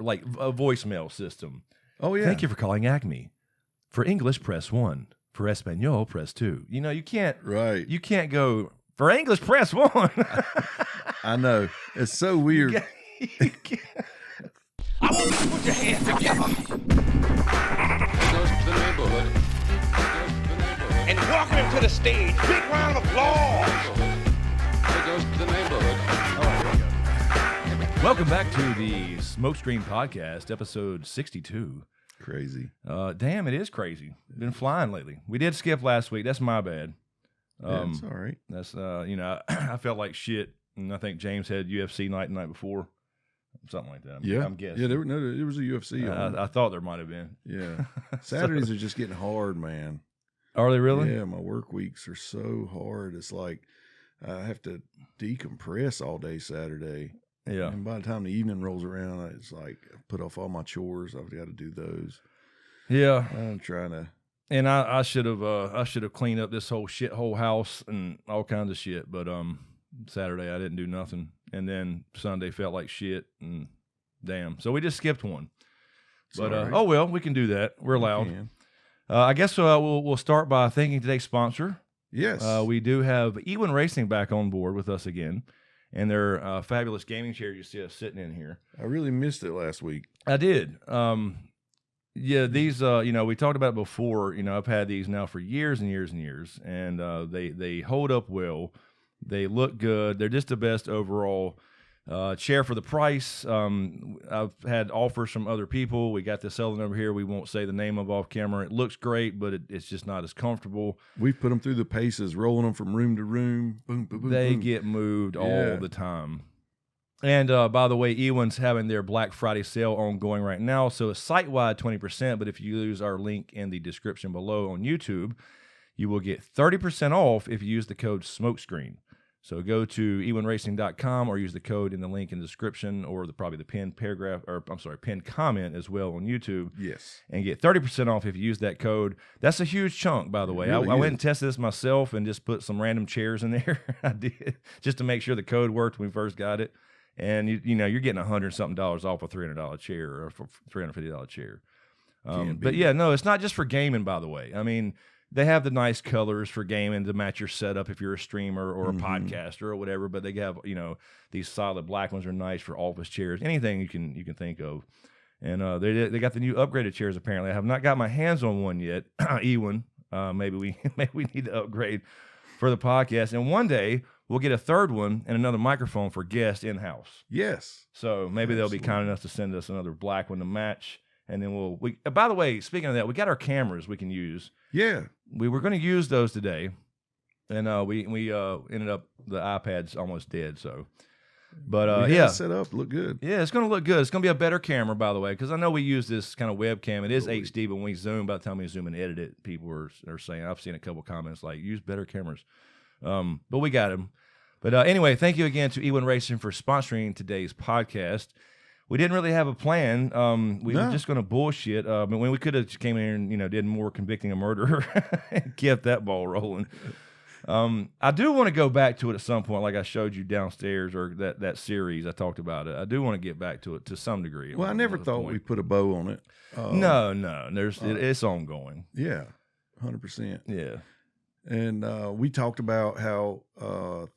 like a voicemail system. Oh yeah. Thank you for calling Acme. For English, press 1. For Espanol, press 2. You know, you can't. Right. You can't go for English, press 1. I know. It's so weird. You can't. I want you to put your hands together. Goes to the neighborhood. And welcome him to the stage. Big round of applause. It goes to the neighborhood. Welcome back to the SmokeScreen podcast, episode 62. Crazy. Damn, it is crazy. Been flying lately. We did skip last week. That's my bad. That's all right. That's you know, I felt like shit, and I think James had UFC night the night before, something like that. I'm guessing. Yeah, there was a UFC on. I thought there might have been. Yeah. Saturdays are just getting hard, man. Are they really? Yeah, my work weeks are so hard. It's like I have to decompress all day Saturday. Yeah. And by the time the evening rolls around, it's like I put off all my chores. I've got to do those. Yeah. I'm trying to. And I should have cleaned up this whole house and all kinds of shit. But Saturday I didn't do nothing, and then Sunday felt like shit, and damn. So we just skipped one. But right. Oh well, we can do that. We're allowed. I guess we'll start by thanking today's sponsor. Yes. We do have Ewan Racing back on board with us again, and their fabulous gaming chair you see us sitting in here. I really missed it last week. I did. Yeah, these, you know, we talked about it before. You know, I've had these now for years and years and years, and they hold up well. They look good. They're just the best overall chair for the price. I've had offers from other people. We got this selling over here. We won't say the name of off camera. It looks great, but it's just not as comfortable. We've put them through the paces, rolling them from room to room. Boom, boom, boom. They boom. get moved all the time. And by the way, Ewan's having their Black Friday sale ongoing right now. So it's site-wide 20%, but if you use our link in the description below on YouTube, you will get 30% off if you use the code SmokeScreen. So go to ewanracing.com or use the code in the link in the description or probably the pinned pinned comment as well on YouTube. Yes. And get 30% off if you use that code. That's a huge chunk, by the way. Really I went and tested this myself and just put some random chairs in there. I did, just to make sure the code worked when we first got it. And you know, you're getting $100-something off a $300 chair or a $350 chair. But yeah, no, it's not just for gaming, by the way. I mean, they have the nice colors for gaming to match your setup if you're a streamer or a podcaster or whatever. But they have, you know, these solid black ones are nice for office chairs, anything you can think of. And they got the new upgraded chairs. Apparently, I have not got my hands on one yet. Ewan, maybe we need to upgrade for the podcast. And one day we'll get a third one and another microphone for guests in-house. Yes. So maybe they'll be kind enough to send us another black one to match. And then by the way, speaking of that, we got our cameras we can use. Yeah. We were going to use those today. And we ended up, the iPad's almost dead. So, but yeah. Set up, look good. Yeah, it's going to look good. It's going to be a better camera, by the way, because I know we use this kind of webcam. It is HD, but when we zoom, by the time we zoom and edit it, people are saying, I've seen a couple comments like, use better cameras. But we got him. But anyway, thank you again to Ewan Racing for sponsoring today's podcast. We didn't really have a plan. We were just going to bullshit. But when we could have came in here and, you know, did more convicting a murderer and kept that ball rolling. I do want to go back to it at some point, like I showed you downstairs, or that series I talked about it. I do want to get back to it to some degree. Well, I never thought we put a bow on it. No, it's ongoing. Yeah, 100%. Yeah. And we talked about how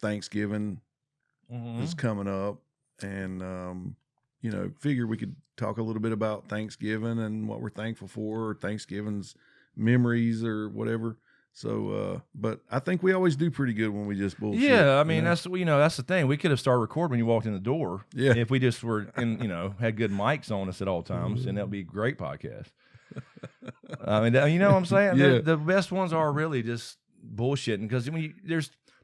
Thanksgiving is coming up, and you know, figured we could talk a little bit about Thanksgiving and what we're thankful for, or Thanksgiving's memories or whatever. So, but I think we always do pretty good when we just bullshit. Yeah, I mean, that's the thing. We could have started recording when you walked in the door. Yeah. If we just were had good mics on us at all times, and that'd be a great podcast. I mean, you know what I'm saying? Yeah. The best ones are really just bullshitting, because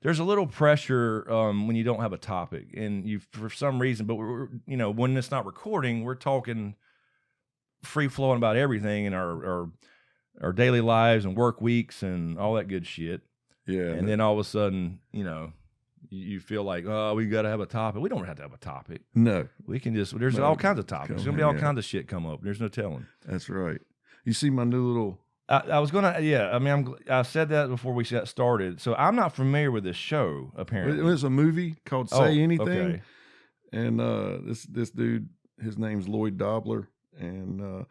there's a little pressure when you don't have a topic, and you, for some reason, but we're, you know, when it's not recording, we're talking free flowing about everything in our daily lives and work weeks and all that good shit. Yeah. And then all of a sudden, you know, you feel like, oh, we got to have a topic. We don't have to have a topic. No. We can just, there's all kinds of topics. There's going to be all kinds of shit come up. There's no telling. That's right. You see my new little... I was going to, yeah. I mean, I said that before we got started. So I'm not familiar with this show, apparently. It's a movie called Say Anything. Okay. And this dude, his name's Lloyd Dobler, and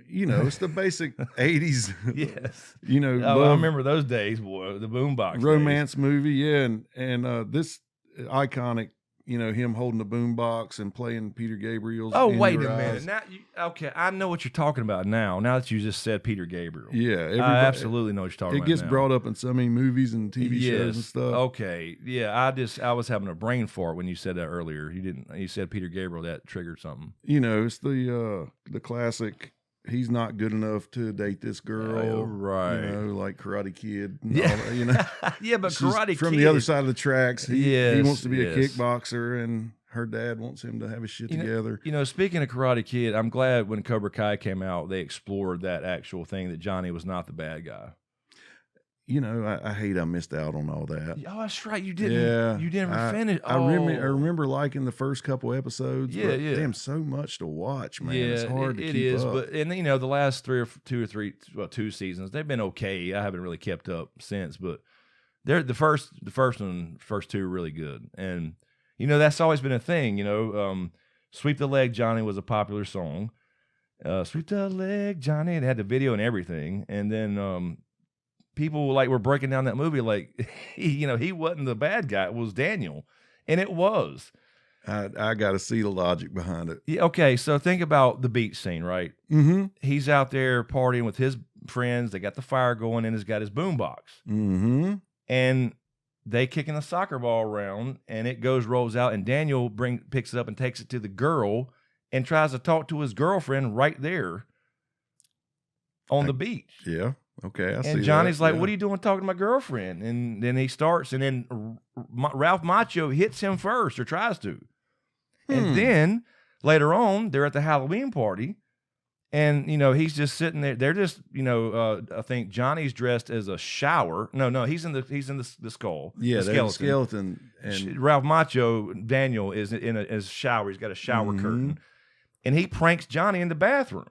it's the basic '80s. Yes. Love, I remember those days, boy. The boombox romance movie, yeah, and this iconic. Him holding the boombox and playing Peter Gabriel's. Oh, In wait Your a minute. Eyes. Now, okay, I know what you're talking about now. Now that you just said Peter Gabriel. Yeah, I absolutely know what you're talking about. It gets now. brought up in so many movies and TV shows and stuff. Okay. Yeah, I was having a brain fart when you said that earlier. You said Peter Gabriel, that triggered something. It's the classic. He's not good enough to date this girl, right? Like Karate Kid. Yeah, yeah, but Karate Kid from the other side of the tracks. He wants to be a yes. kickboxer, and her dad wants him to have his shit together. Speaking of Karate Kid, I'm glad when Cobra Kai came out, they explored that actual thing that Johnny was not the bad guy. I hate I missed out on all that. Oh, that's right. You didn't. Yeah, You didn't finish. I remember liking the first couple episodes. Yeah, but yeah. Damn, so much to watch, man. Yeah, it's hard to it keep is. up. But the last two seasons, they've been okay. I haven't really kept up since, but they're the first two are really good. And that's always been a thing. Sweep the Leg Johnny was a popular song. Sweep the Leg Johnny. It had the video and everything. And then people were breaking down that movie like he wasn't the bad guy. It was Daniel, and it was. I got to see the logic behind it. Yeah, okay, so think about the beach scene, right? Mm-hmm. He's out there partying with his friends. They got the fire going, and he's got his boombox. Mm-hmm. And they kicking the soccer ball around, and it rolls out, and Daniel picks it up and takes it to the girl and tries to talk to his girlfriend right there on the beach. Yeah. Okay. I see. And Johnny's that. like, Yeah. "What are you doing talking to my girlfriend?" And then he starts, and then Ralph Macchio hits him first, or tries to. And then later on, they're at the Halloween party, and he's just sitting there. They're just I think Johnny's dressed as a shower. No, he's in the skull. Yeah, the skeleton. And Ralph Macchio, Daniel, is in a shower. He's got a shower curtain, and he pranks Johnny in the bathroom.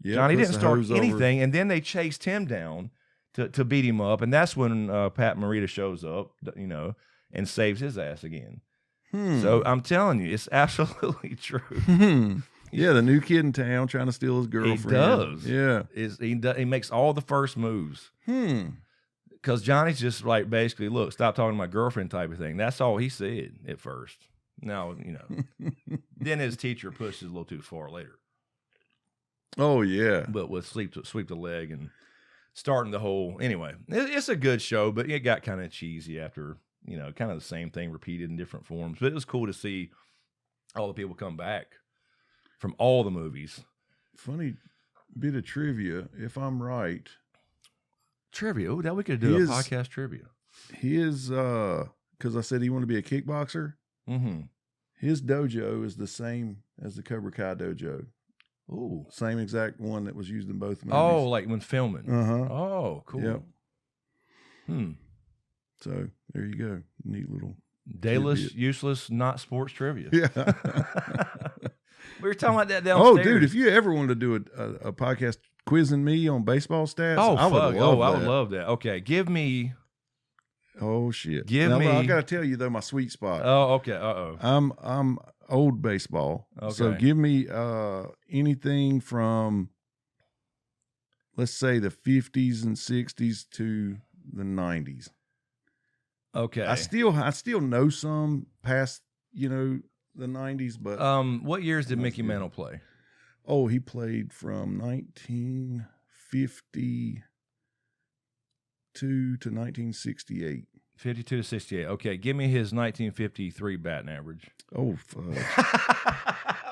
yeah, Johnny puts didn't the start hose over. anything, and then they chased him down to beat him up, and that's when Pat Morita shows up, and saves his ass again. So I'm telling you, it's absolutely true. Yeah, the new kid in town trying to steal his girlfriend. He does. Yeah. He makes all the first moves. Because Johnny's just like, basically, look, stop talking to my girlfriend type of thing. That's all he said at first. Now, then his teacher pushes a little too far later. Oh yeah. But with sweep the leg and starting the whole, anyway, it's a good show, but it got kind of cheesy after, kind of the same thing repeated in different forms. But it was cool to see all the people come back from all the movies. Funny bit of trivia, if I'm right. Trivia. Oh, that we could do a podcast trivia. His because I said he wanted to be a kickboxer. Mm-hmm. His dojo is the same as the Cobra Kai dojo. Ooh. Same exact one that was used in both movies. Oh, like when filming. Uh-huh. Oh, cool. Yep. So there you go. Neat little Dayless, trivia. useless, not sports trivia. Yeah. We were talking about that downstairs. Oh, dude, if you ever wanted to do a podcast quizzing me on baseball stats, I would love I that. would love that. Okay, give me. Oh shit! Give now, me. I gotta tell you though, my sweet spot. Oh, okay. I'm old baseball. Okay. So give me anything from, let's say, the 50s and 60s to the 90s. Okay. I still know some past, the 90s, but what years did That's Mickey good. Mantle play? oh, he played from 1952 to 1968. 52 to 68. Okay, give me his 1953 batting average. Oh, fuck.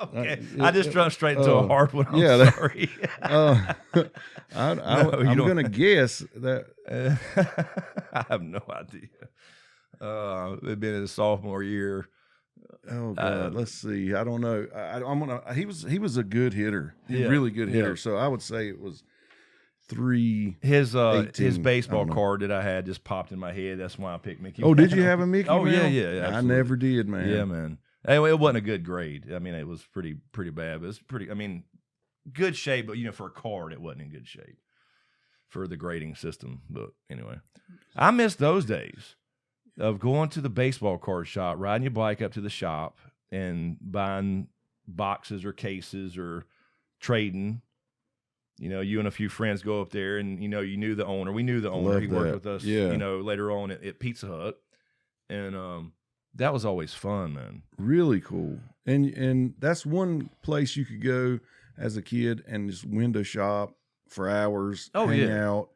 Okay, I just jumped straight into a hard one. I'm sorry. I'm don't. going to guess that. I have no idea. It'd been his sophomore year. Oh God, let's see. I don't know. I'm gonna. He was a good hitter. Yeah, Really good hitter. yeah. So I would say it was 3. His 18, baseball I don't know. card that I had just popped in my head. That's why I picked Mickey. Oh, did you Mantle. have a Mickey? Oh, Mantle? yeah, I absolutely. never did, man. Yeah, man. Anyway, it wasn't a good grade. I mean, it was pretty bad. But it's pretty. I mean, good shape, but for a card, it wasn't in good shape for the grading system. But anyway, I miss those days of going to the baseball card shop, riding your bike up to the shop, and buying boxes or cases or trading. You know, you and a few friends go up there, and you know, you knew the owner. We knew the owner. Love He worked that. with us. Yeah. You know, later on at Pizza Hut, and that was always fun, man. Really cool. And that's one place you could go as a kid and just window shop for hours, hang out.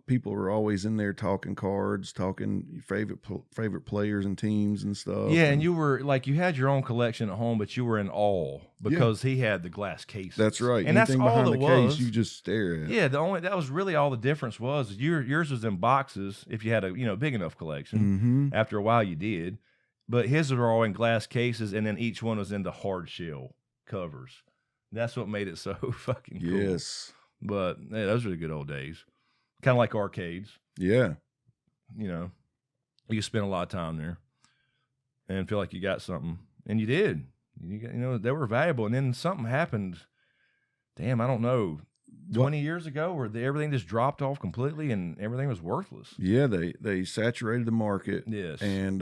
People are always in there talking cards, talking your favorite players and teams and stuff. Yeah, and you were like, you had your own collection at home, but you were in awe because he had the glass cases. That's right. And anything that's all behind it the was. case, you just stare at. Yeah, that was really all the difference was. Yours was in boxes if you had a big enough collection. Mm-hmm. After a while, you did, but his were all in glass cases, and then each one was in the hard shell covers. That's what made it so fucking cool. Yes. But yeah, those were the good old days. Kind of like arcades. Yeah. You know, you spent a lot of time there and feel like you got something. And you did. They were valuable. And then something happened, damn, I don't know, 20 years ago where everything just dropped off completely and everything was worthless. Yeah, they saturated the market. Yes. And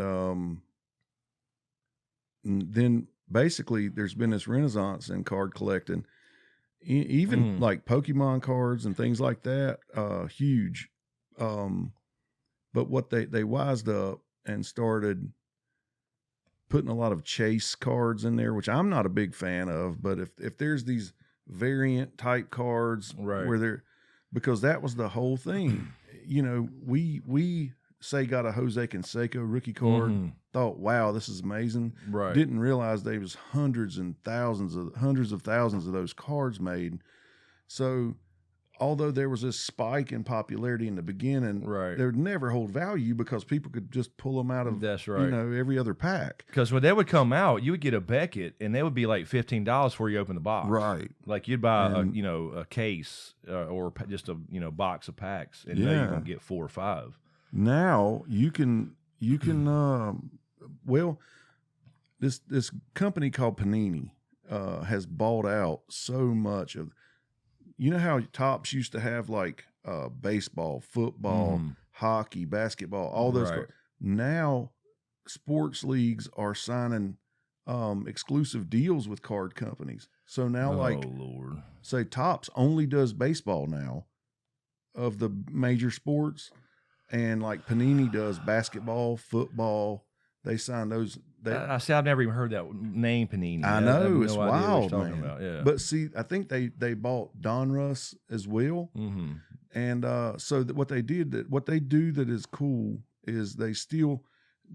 then basically there's been this renaissance in card collecting. Even like Pokemon cards and things like that, huge. But what they wised up and started putting a lot of chase cards in there, which I'm not a big fan of. But if there's these variant type cards, right, where they're, because that was the whole thing. You know, we say got a Jose Canseco rookie card, thought, wow, this is amazing. Right. Didn't realize there was hundreds of thousands of those cards made. So although there was this spike in popularity in the beginning, right, they would never hold value because people could just pull them out of, that's right, every other pack. Because when they would come out, you would get a Beckett, and they would be like $15 before you open the box. Right. Like you'd buy a case or just a box of packs, and now you're gonna get 4 or 5. Now you can this company called Panini has bought out so much of, you know how Topps used to have like baseball, football, hockey, basketball, all those cards. Now sports leagues are signing exclusive deals with card companies. So now say Topps only does baseball now of the major sports. And like Panini does basketball, football, they sign those. I see. I've never even heard that name, Panini. I know, it's wild, man. about. Yeah. But see, I think they bought Donruss as well, and so what they do that is cool is they still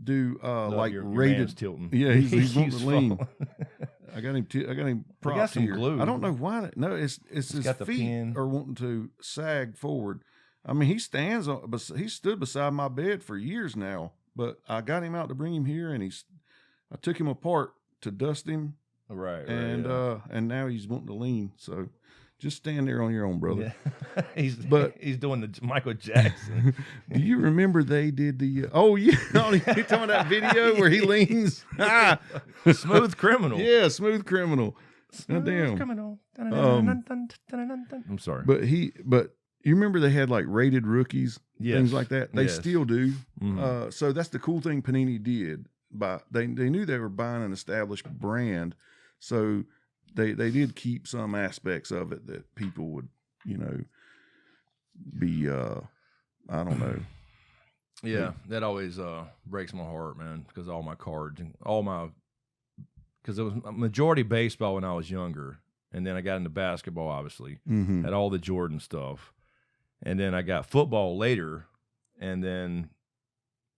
do like your rated tilting. Yeah, he's wanting to lean. falling. I got him propped got some here. glue. I don't know why. No, it's his got the feet pin. are wanting to sag forward. I mean, he stood beside my bed for years now, but I got him out to bring him here, and I took him apart to dust him. Right. And now he's wanting to lean. So just stand there on your own, brother. Yeah. he's doing the Michael Jackson. Do you remember they did the, you talking about that video where he leans? Smooth Criminal. Yeah, Smooth Criminal. Smooth Criminal. I'm sorry. But you remember they had like rated rookies, things like that. They Yes. still do. So that's the cool thing Panini did. They knew they were buying an established brand, so they did keep some aspects of it that people would, be I don't know. Yeah, that always breaks my heart, man, because all my cards and because it was a majority baseball when I was younger, and then I got into basketball, obviously, had all the Jordan stuff. And then I got football later, and then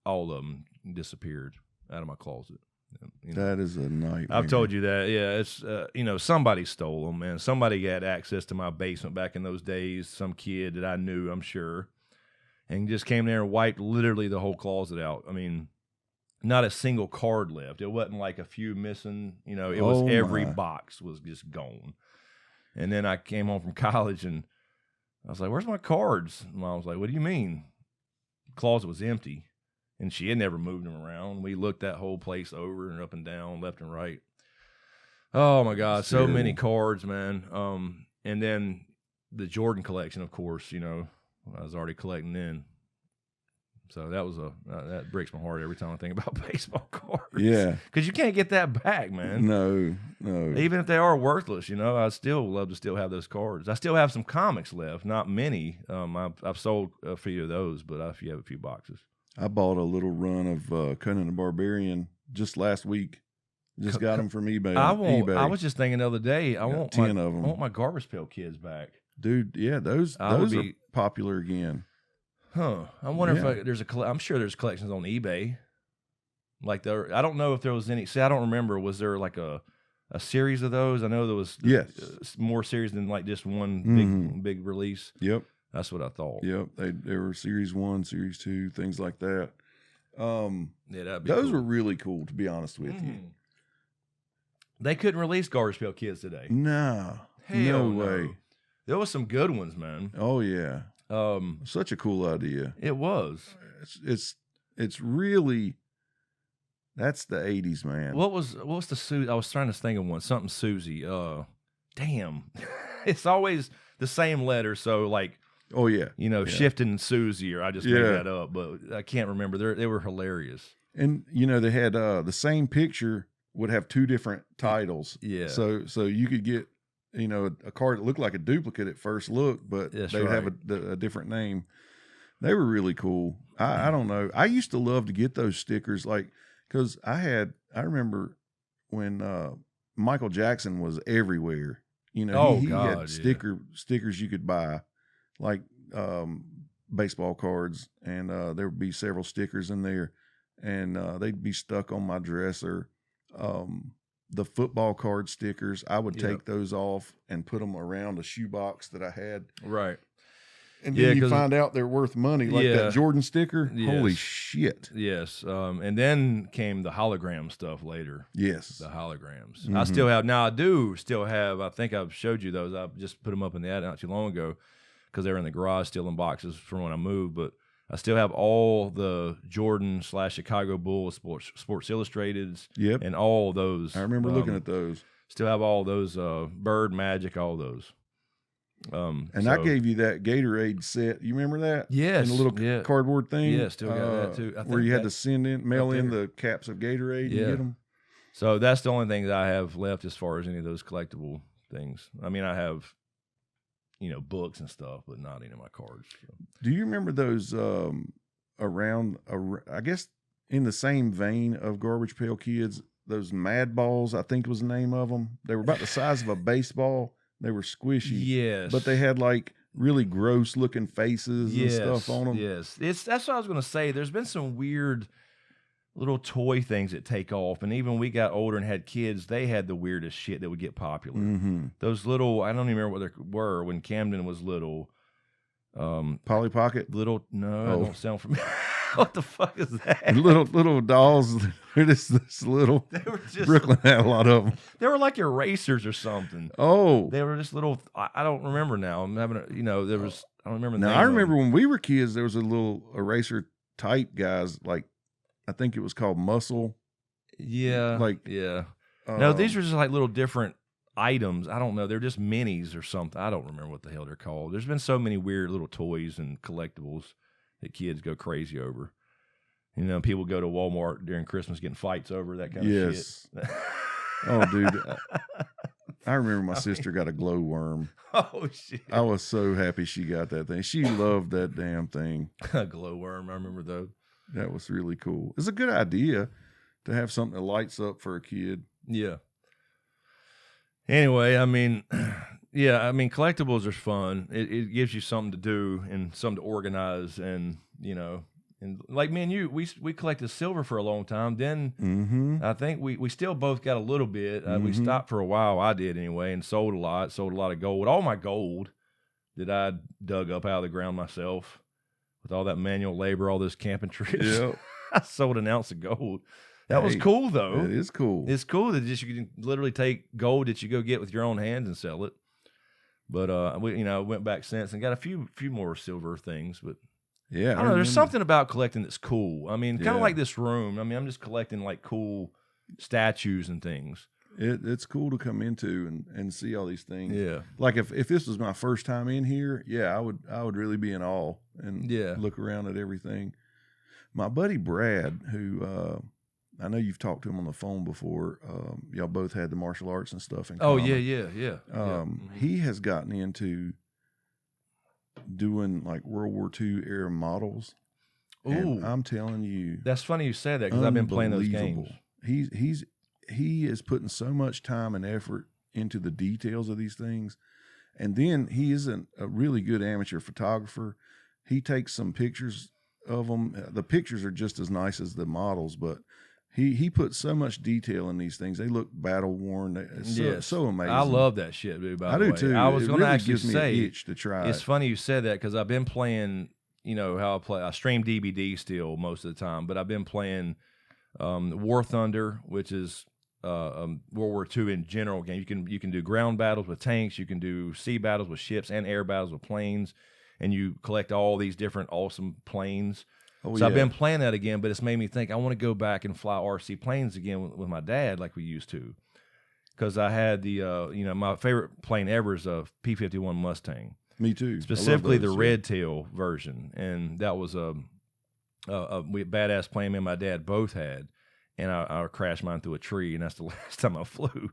all of them disappeared out of my closet. That is a nightmare. I've told you that. Yeah, it's somebody stole them, man. Somebody had access to my basement back in those days. Some kid that I knew, I'm sure, and just came there and wiped literally the whole closet out. I mean, not a single card left. It wasn't like a few missing. It was every box was just gone. And then I came home from college and I was like, where's my cards? Mom was like, what do you mean? The closet was empty. And she had never moved them around. We looked that whole place over and up and down, left and right. Oh, my God. So many cards, man. And then the Jordan collection, of course, I was already collecting then. So that was that breaks my heart every time I think about baseball cards. Yeah. Because you can't get that back, man. No. Even if they are worthless, I still love to still have those cards. I still have some comics left, not many. I've sold a few of those, but I have a few boxes. I bought a little run of Conan the Barbarian just last week. Just got them from eBay. eBay. I was just thinking the other day, I want 10 of them. I want my Garbage Pail Kids back. Dude, yeah, those are popular again. Huh. I wonder if I'm sure there's collections on eBay. Like I don't know if there was any. See, I don't remember. Was there like a series of those? I know there was more series than like just one big release. Yep. That's what I thought. Yep. They were series 1, series 2, things like that. That'd be those cool. were really cool, to be honest with you. They couldn't release Garbage Pail Kids today. No. Hell no way. There was some good ones, man. Oh yeah. Such a cool idea. It was. It's really, that's the 80s, man. What's the Susie? I was trying to think of one. Something Susie. Damn. It's always the same letter. So like, oh yeah. Shifting Susie, or I just made that up, but I can't remember. They were hilarious. And they had the same picture would have 2 different titles. Yeah. So you could get a card that looked like a duplicate at first look, but they'd have a different name. They were really cool. I don't know. I used to love to get those stickers, like, because I remember when Michael Jackson was everywhere. He had stickers you could buy, like baseball cards, and there would be several stickers in there, and they'd be stuck on my dresser. The football card stickers, I would take those off and put them around a shoebox that I had. Right. And then you find out they're worth money, like that Jordan sticker. Yes. Holy shit. Yes. And then came the hologram stuff later. Yes. The holograms. I still have, now I do still have, I think I've showed you those. I just put them up in the attic not too long ago because they were in the garage still in boxes from when I moved, but I still have all the Jordan / Chicago Bulls, Sports Illustrateds, and all those. I remember looking at those. Still have all those, Bird, Magic, all those. And I gave you that Gatorade set. You remember that? Yes. In the little cardboard thing? Yeah, still got that too. Where you had to mail in the caps of Gatorade and get them. So that's the only thing that I have left as far as any of those collectible things. I mean, I have books and stuff, but not any of my cards. So. Do you remember those around, I guess, in the same vein of Garbage Pail Kids, those Mad Balls, I think was the name of them? They were about the size of a baseball. They were squishy. Yes. But they had like really gross looking faces and stuff on them. Yes. That's what I was going to say. There's been some weird little toy things that take off, and even when we got older and had kids, they had the weirdest shit that would get popular. Those little, I don't even remember what they were when Camden was little. Polly Pocket? Little, no, that don't sound familiar. What the fuck is that? Little dolls. They're just this little. They were just, Brooklyn had a lot of them. They were like erasers or something. Oh, they were just little. I don't remember now. I'm having there was. I don't remember. Now I remember when we were kids, there was a little eraser type guys, like I think it was called Muscle. Yeah, no, these were just like little different items. I don't know. They're just minis or something. I don't remember what the hell they're called. There's been so many weird little toys and collectibles that kids go crazy over. People go to Walmart during Christmas getting fights over that kind of shit. Oh, dude. I remember my sister got a glowworm. Oh, shit. I was so happy she got that thing. She loved that damn thing. A glowworm. I remember those. That was really cool. It's a good idea to have something that lights up for a kid. Yeah. Anyway, I mean, collectibles are fun. It gives you something to do and something to organize, and and like me and you, we collected silver for a long time. Then I think we still both got a little bit. We stopped for a while. I did anyway, and sold a lot of gold. All my gold that I dug up out of the ground myself with all that manual labor, all those camping trips. Yep. I sold an ounce of gold. That was cool, though. It is cool. It's cool that you can literally take gold that you go get with your own hands and sell it. But we went back since and got a few more silver things. But yeah, I don't know. There's something about collecting that's cool. I mean, kind of like this room. I mean, I'm just collecting like cool statues and things. It's cool to come into and see all these things. Yeah. Like if this was my first time in here, I would really be in awe and look around at everything. My buddy Brad, who I know you've talked to him on the phone before. Y'all both had the martial arts and stuff in common. Yeah. He has gotten into doing like World War II era models. Ooh, I'm telling you, that's funny you say that because I've been playing those games. He is putting so much time and effort into the details of these things, and then he isn't a really good amateur photographer. He takes some pictures of them. The pictures are just as nice as the models, but he puts so much detail in these things. They look battle worn. It's so amazing. I love that shit, dude. By I the do way. too. I was going to really actually gives me say an itch to try. It's funny you said that because I've been playing. You know how I play. I stream DBD still most of the time, but I've been playing War Thunder, which is World War II in general game. You can do ground battles with tanks. You can do sea battles with ships and air battles with planes, and you collect all these different awesome planes. So I've been playing that again, but it's made me think I want to go back and fly RC planes again with my dad like we used to. Because I had the, my favorite plane ever is a P-51 Mustang. Me too. Specifically the red tail version. And that was a badass plane me and my dad both had. And I crashed mine through a tree, and that's the last time I flew.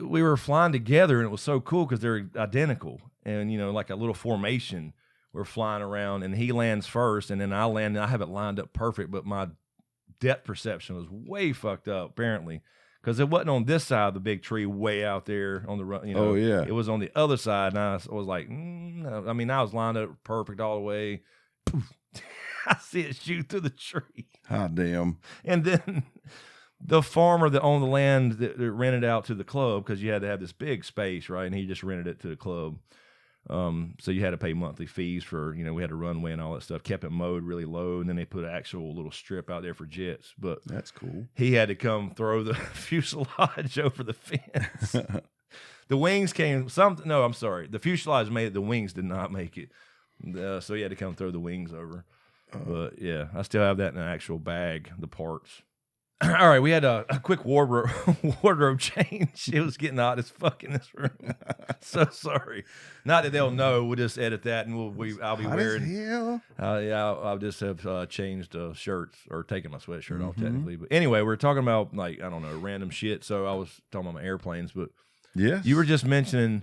We were flying together, and it was so cool because they're identical. And, like a little formation. We're flying around, and he lands first, and then I land, and I have it lined up perfect, but my depth perception was way fucked up, apparently, because it wasn't on this side of the big tree way out there on the run. Oh, yeah. It was on the other side, and I was like, no. I mean, I was lined up perfect all the way. Poof. I see it shoot through the tree. Hot damn. And then the farmer that owned the land that rented out to the club, because you had to have this big space, right, and he just rented it to the club. So you had to pay monthly fees for, we had a runway and all that stuff, kept it mowed really low. And then they put an actual little strip out there for jets, but that's cool. He had to come throw the fuselage over the fence. The wings came the fuselage made it. The wings did not make it. So he had to come throw the wings over. But yeah, I still have that in an actual bag, the parts. All right, we had a quick wardrobe change. It was getting hot as fuck in this room. So sorry. Not that they'll know. We'll just edit that, and I'll be hot wearing. As hell. I'll just have changed shirts or taken my sweatshirt off technically. But anyway, we're talking about random shit. So I was talking about my airplanes, but yes, you were just mentioning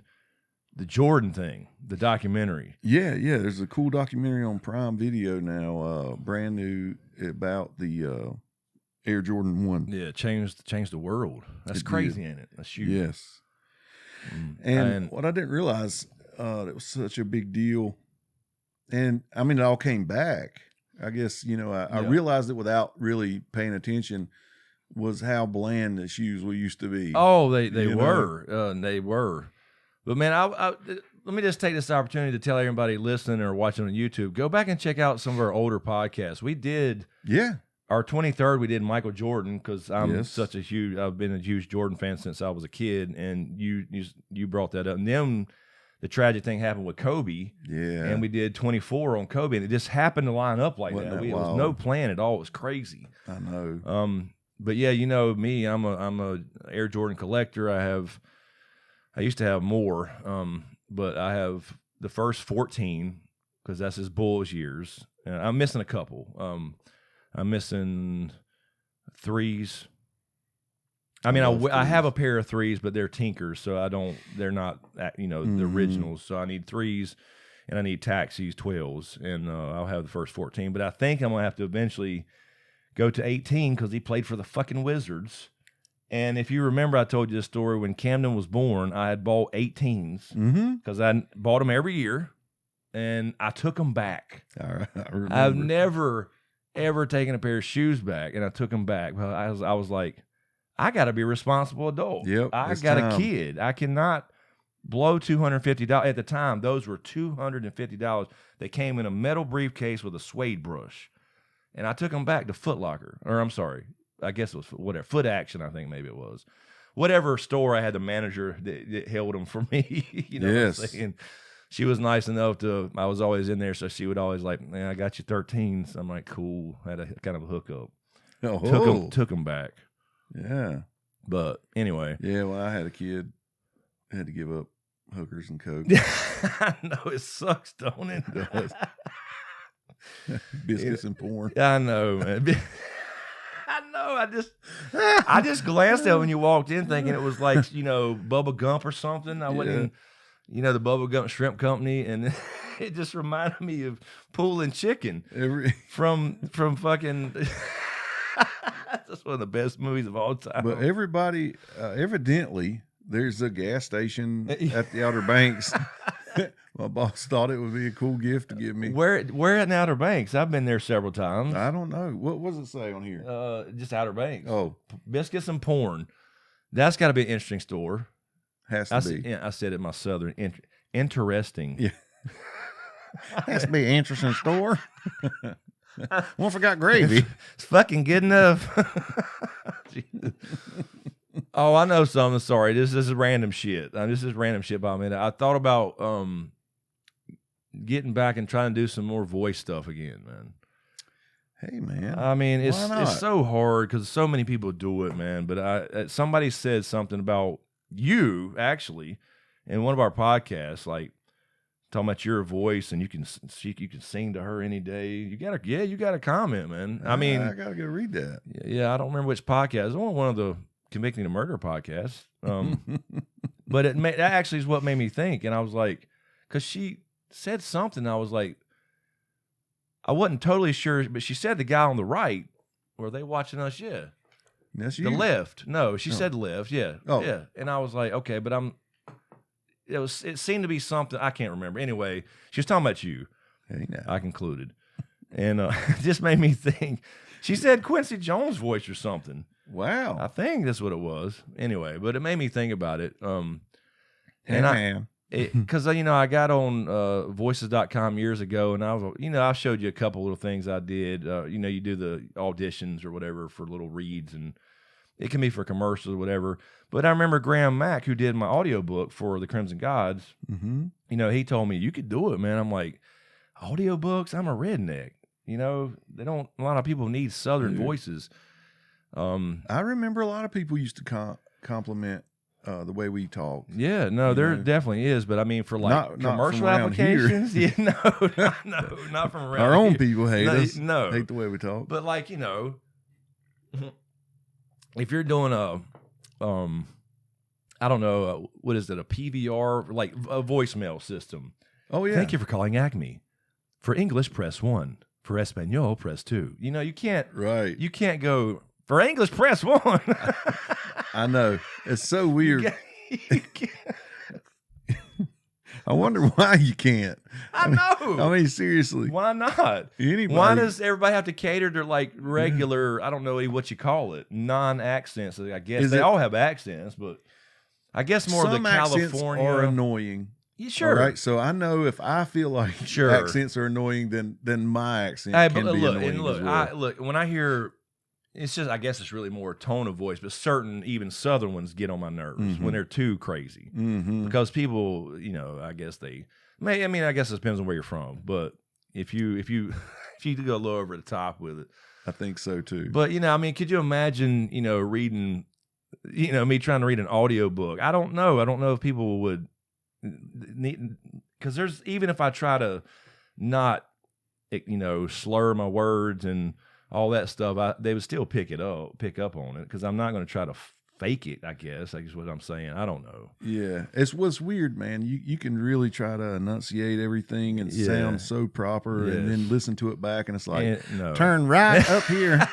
the Jordan thing, the documentary. Yeah. There's a cool documentary on Prime Video now, brand new about the. Air Jordan 1. Yeah, changed the world. That's crazy, ain't it? That's huge. Yes. And what I didn't realize, it was such a big deal. And I mean, it all came back. I guess, I realized it without really paying attention was how bland the shoes used to be. Oh, they were. They were. But man, let me just take this opportunity to tell everybody listening or watching on YouTube, go back and check out some of our older podcasts. We did. Yeah. Our 23rd, we did Michael Jordan because I'm yes. I've been a huge Jordan fan since I was a kid, and you brought that up. And then the tragic thing happened with Kobe, and we did 24 on Kobe, and it just happened to line up like that. It was no plan at all. It was crazy. I know. But yeah, me, I'm a Air Jordan collector. I used to have more, but I have the first 14 because that's his Bulls years. And I'm missing a couple. I'm missing threes. I mean, I have a pair of threes, but they're tinkers, so they're not, the originals. So I need threes, and I need taxis, 12s, and I'll have the first 14. But I think I'm going to have to eventually go to 18 because he played for the fucking Wizards. And if you remember, I told you this story when Camden was born, I had bought 18s because I bought them every year, and I took them back. All right, I remember. I've never ever taken a pair of shoes back, and I took them back. Well, I was like, I got to be a responsible adult. Yep, I got a kid. I cannot blow $250. At the time, those were $250. They came in a metal briefcase with a suede brush, and I took them back to Foot Locker, or I'm sorry, I guess it was Foot Action. I think maybe it was whatever store. I had the manager that held them for me. Yes. What I'm saying? She was nice enough I was always in there, so she would always like, man, I got you 13s. I'm like, cool. I had a kind of a hookup. Oh. Took them back. Yeah. But anyway. Yeah, well, I had a kid. I had to give up hookers and coke. I know, it sucks, don't it? It does. Biscuits and porn. I know, man. I know. I just glanced at it when you walked in, thinking it was like Bubba Gump or something. I wasn't, the Bubba Gump Shrimp Company, and it just reminded me of pulling chicken from fucking. That's one of the best movies of all time. But everybody, evidently, there's a gas station at the Outer Banks. My boss thought it would be a cool gift to give me. Where at the Outer Banks? I've been there several times. I don't know. What does it say on here? Just Outer Banks. Oh, biscuits and porn. That's got to be an interesting store. Has to be. Yeah, I said it in my southern. Interesting. Yeah. Has to be an interesting store. One forgot gravy. It's fucking good enough. Oh, I know something. Sorry, this is random shit. This is random shit by me. I thought about getting back and trying to do some more voice stuff again, man. Hey, man. I mean, it's so hard because so many people do it, man. But somebody said something about you actually in one of our podcasts, like talking about your voice, and you can sing to her any day. You gotta comment, man. I mean, I gotta go read that. Yeah, I don't remember which podcast. It was one of the Convicting a Murder podcasts. But that actually is what made me think, and I was like, because she said something, I was like, I wasn't totally sure, but she said the guy on the right. Were they watching us? Yeah. That's you. The left. No, she said left. Yeah. Oh. Yeah. And I was like, okay, but it seemed to be something I can't remember. Anyway, she was talking about you. Hey, now. I concluded. And it just made me think. She said Quincy Jones' voice or something. Wow. I think that's what it was. Anyway, but it made me think about it. Hey, man. Because I got on voices.com years ago, and I showed you a couple little things I did. You do the auditions or whatever for little reads, and it can be for commercials or whatever. But I remember Graham Mack, who did my audiobook for the Crimson Gods. Mm-hmm. He told me you could do it, man. I'm like, audiobooks? I'm a redneck. They don't. A lot of people need Southern voices. I remember a lot of people used to compliment the way we talk. Yeah, no, there definitely is, but I mean for like commercial applications, yeah, no, not from around our own here. people hate us. No, hate the way we talk. But like if you're doing I don't know, what is it, a PVR, like a voicemail system? Oh yeah. Thank you for calling Acme. For English, press 1. For Espanol, press 2. You can't. Right. You can't go. For English, press 1. I know. It's so weird. You can't. I wonder why you can't. I know. I mean, seriously. Why not? Anybody. Why does everybody have to cater to like regular, I don't know what you call it, non-accents? I guess they all have accents, but I guess more of the California. Are annoying. Yeah, sure. All right. So I know if I feel like accents are annoying, then my accent can be annoying as well. Look, when I hear, it's just, I guess it's really more tone of voice, but certain even Southern ones get on my nerves when they're too crazy because people, I guess I guess it depends on where you're from, but if you go a little over the top with it, I think so too. But could you imagine, reading, me trying to read an audiobook? I don't know if people would need, because there's, even if I try to not, slur my words and all that stuff, they would still pick up on it, because I'm not going to try to fake it, I guess. That's what I'm saying. I don't know. Yeah. It's what's weird, man. You can really try to enunciate everything and sound so proper, and then listen to it back, and it's like, turn right up here.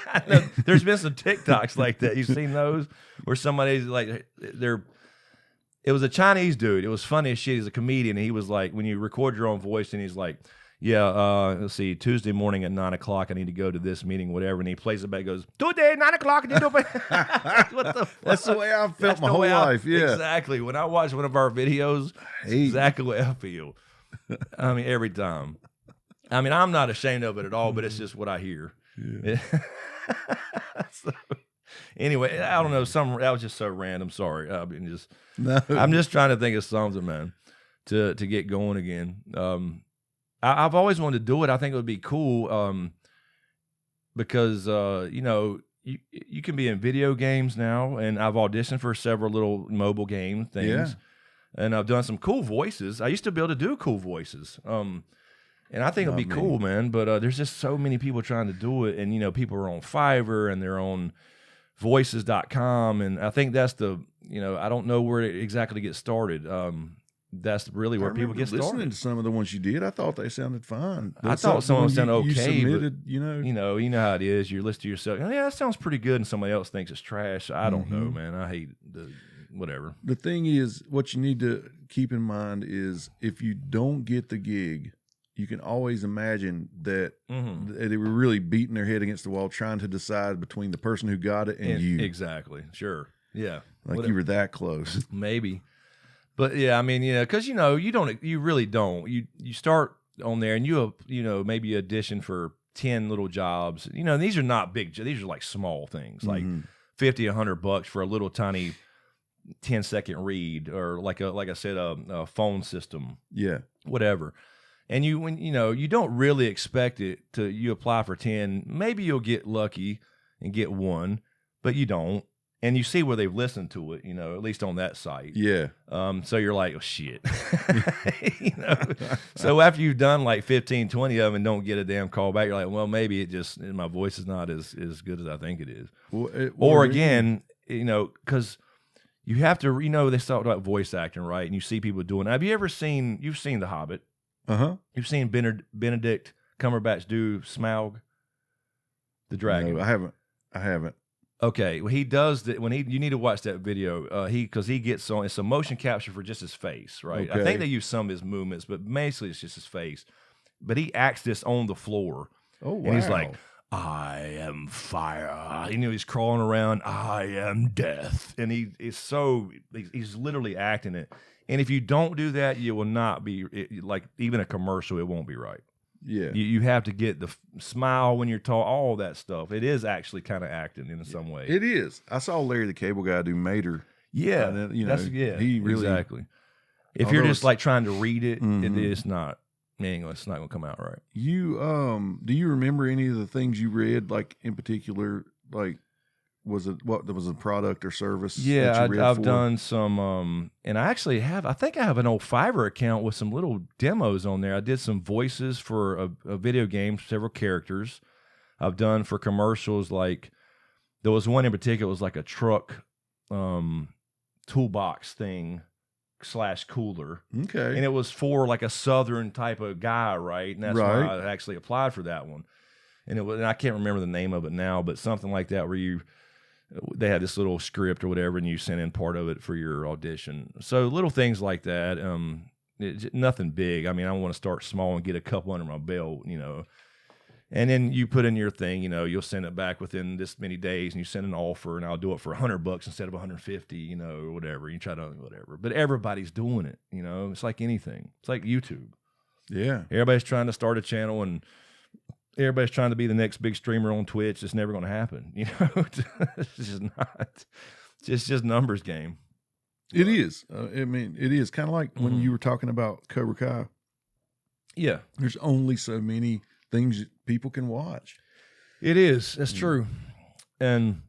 There's been some TikToks like that. You've seen those where somebody's like, it was a Chinese dude. It was funny as shit. He's a comedian. He was like, when you record your own voice, and he's like, yeah, let's see, Tuesday morning at 9 o'clock, I need to go to this meeting, whatever. And he plays it back, goes, Tuesday, 9 o'clock. What the fuck? That's the way I've felt my whole life. Yeah. Exactly. When I watch one of our videos, it's exactly the way I feel. I mean, every time. I mean, I'm not ashamed of it at all, but it's just what I hear. Yeah. So, anyway, I don't know. That was just so random. Sorry. I'm just trying to think of something, man, to get going again. I've always wanted to do it. I think it would be cool because, you can be in video games now, and I've auditioned for several little mobile game things, and I've done some cool voices. I used to be able to do cool voices. And I think it'll be Not me. cool, man. But there's just so many people trying to do it. And, people are on Fiverr and they're on voices.com. And I think that's I don't know where to exactly get started. That's really where people get started. Listening to some of the ones you did, I thought they sounded fine. I thought some of them sounded okay. You submitted, you know how it is. You listen to yourself. Oh, yeah, that sounds pretty good, and somebody else thinks it's trash. I don't know, man. I hate whatever. The thing is, what you need to keep in mind is if you don't get the gig, you can always imagine that they were really beating their head against the wall trying to decide between the person who got it and you. Exactly. Sure. Yeah. Like you were that close. Maybe. But yeah, I mean, because you really don't. You start on there and you maybe audition for 10 little jobs. These are not big. These are like small things, like $50-$100 for a little tiny 10-second read, or like I said, a phone system. Yeah, whatever. And you don't really expect it to. You apply for 10, maybe you'll get lucky and get one, but you don't. And you see where they've listened to it, at least on that site. Yeah. So you're like, oh, shit. So after you've done like 15, 20 of them and don't get a damn call back, you're like, well, maybe my voice is not as good as I think it is. Well, or again, because you have to, they talk about voice acting, right? And you see people doing it. Have you ever you've seen The Hobbit? You've seen Benedict Cumberbatch do Smaug, the dragon? No, I haven't. Okay, well, he does that when you need to watch that video. Because he gets on, it's a motion capture for just his face, right? Okay. I think they use some of his movements, but mostly it's just his face. But he acts this on the floor. Oh, wow. And he's like, I am fire. He's crawling around. I am death. And he's literally acting it. And if you don't do that, you will not be, like even a commercial, it won't be right. Yeah, you have to get the smile when you're talking, all that stuff. It is actually kind of acting in some way. It is. I saw Larry the Cable Guy do Mater. Yeah, he really exactly. If you're just like trying to read it, it's not. It's not going to come out right. You do you remember any of the things you read, like in particular, like? Was it a product or service? Yeah, I've done some, and I think I have an old Fiverr account with some little demos on there. I did some voices for a video game, several characters. I've done for commercials, like there was one in particular, it was like a truck toolbox thing / cooler. Okay. And it was for like a Southern type of guy, right? And that's why I actually applied for that one. And I can't remember the name of it now, but something like that where they had this little script or whatever, and you sent in part of it for your audition. So little things like that. Nothing big. I mean, I want to start small and get a couple under my belt, And then you put in your thing, you'll send it back within this many days, and you send an offer, and I'll do it for $100 instead of $150, or whatever. You try to whatever, but everybody's doing it. It's like anything. It's like YouTube. Yeah, everybody's trying to start a channel and. Everybody's trying to be the next big streamer on Twitch. It's never going to happen. It's just not. It's just numbers game. It is. It is kind of like when you were talking about Cobra Kai. Yeah. There's only so many things that people can watch. It is. That's true. And,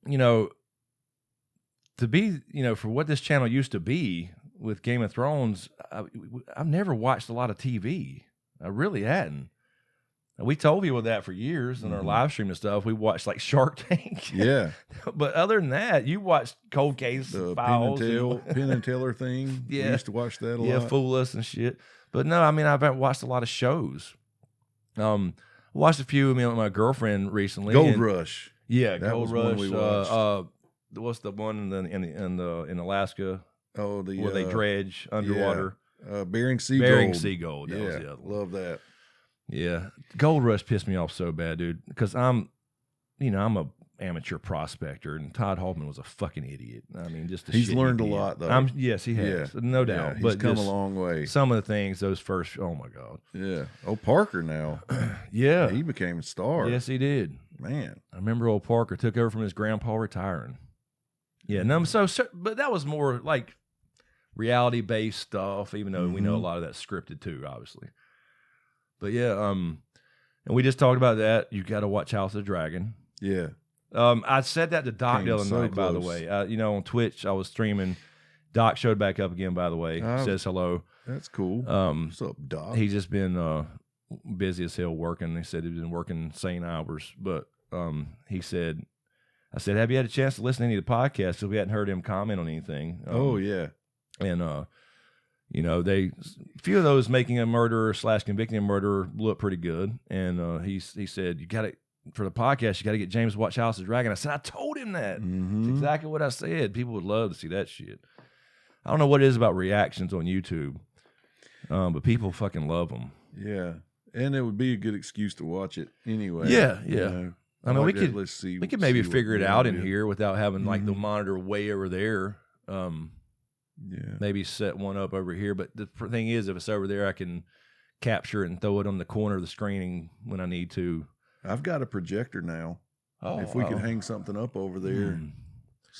to be, for what this channel used to be with Game of Thrones, I've never watched a lot of TV. I really hadn't. We told people that for years in our live stream and stuff. We watched like Shark Tank. Yeah. But other than that, you watched Cold Case Files. Penn and Teller thing. Yeah. We used to watch that a lot. Yeah, Fool Us and shit. But no, I mean, I've watched a lot of shows. Watched a few with my girlfriend recently. Gold Rush. Yeah, that Gold Rush. One we watched. What's the one in Alaska? Oh, where they dredge underwater. Bering Sea Gold. Bering Sea Gold. That was the other one. Love that. Yeah, Gold Rush pissed me off so bad, dude. Because I'm a amateur prospector, and Todd Haltman was a fucking idiot. I mean, he's learned a lot, though. Yes, he has, no doubt. He's come a long way. Some of the things, those first, oh my god. Yeah. Parker now. Yeah, he became a star. Yes, he did. Man, I remember old Parker took over from his grandpa retiring. Yeah, but that was more like reality based stuff. Even though we know a lot of that's scripted too, obviously. But yeah, and we just talked about that. You got to watch House of the Dragon. Yeah. I said that to Doc the other night, by the way. On Twitch, I was streaming. Doc showed back up again, by the way. Says hello. That's cool. What's up, Doc? He's just been busy as hell working. He said he'd been working insane hours, but he said, I said, have you had a chance to listen to any of the podcasts? Because we hadn't heard him comment on anything. Oh yeah, and you know, a few of those making a murderer / convicting a murderer look pretty good. And he said, you got to, for the podcast, you got to get James to watch House of Dragon. I said, I told him that. That's exactly what I said. People would love to see that shit. I don't know what it is about reactions on YouTube, but people fucking love them. Yeah, and it would be a good excuse to watch it anyway. Yeah, you yeah. know. I mean, Like let's see. we could maybe see what figure it we out wanna in do. here without having like the monitor way over there. Yeah, Maybe set one up over here. But the thing is, if it's over there, I can capture it and throw it on the corner of the screen when I need to. I've got a projector now. Oh, If we could hang something up over there.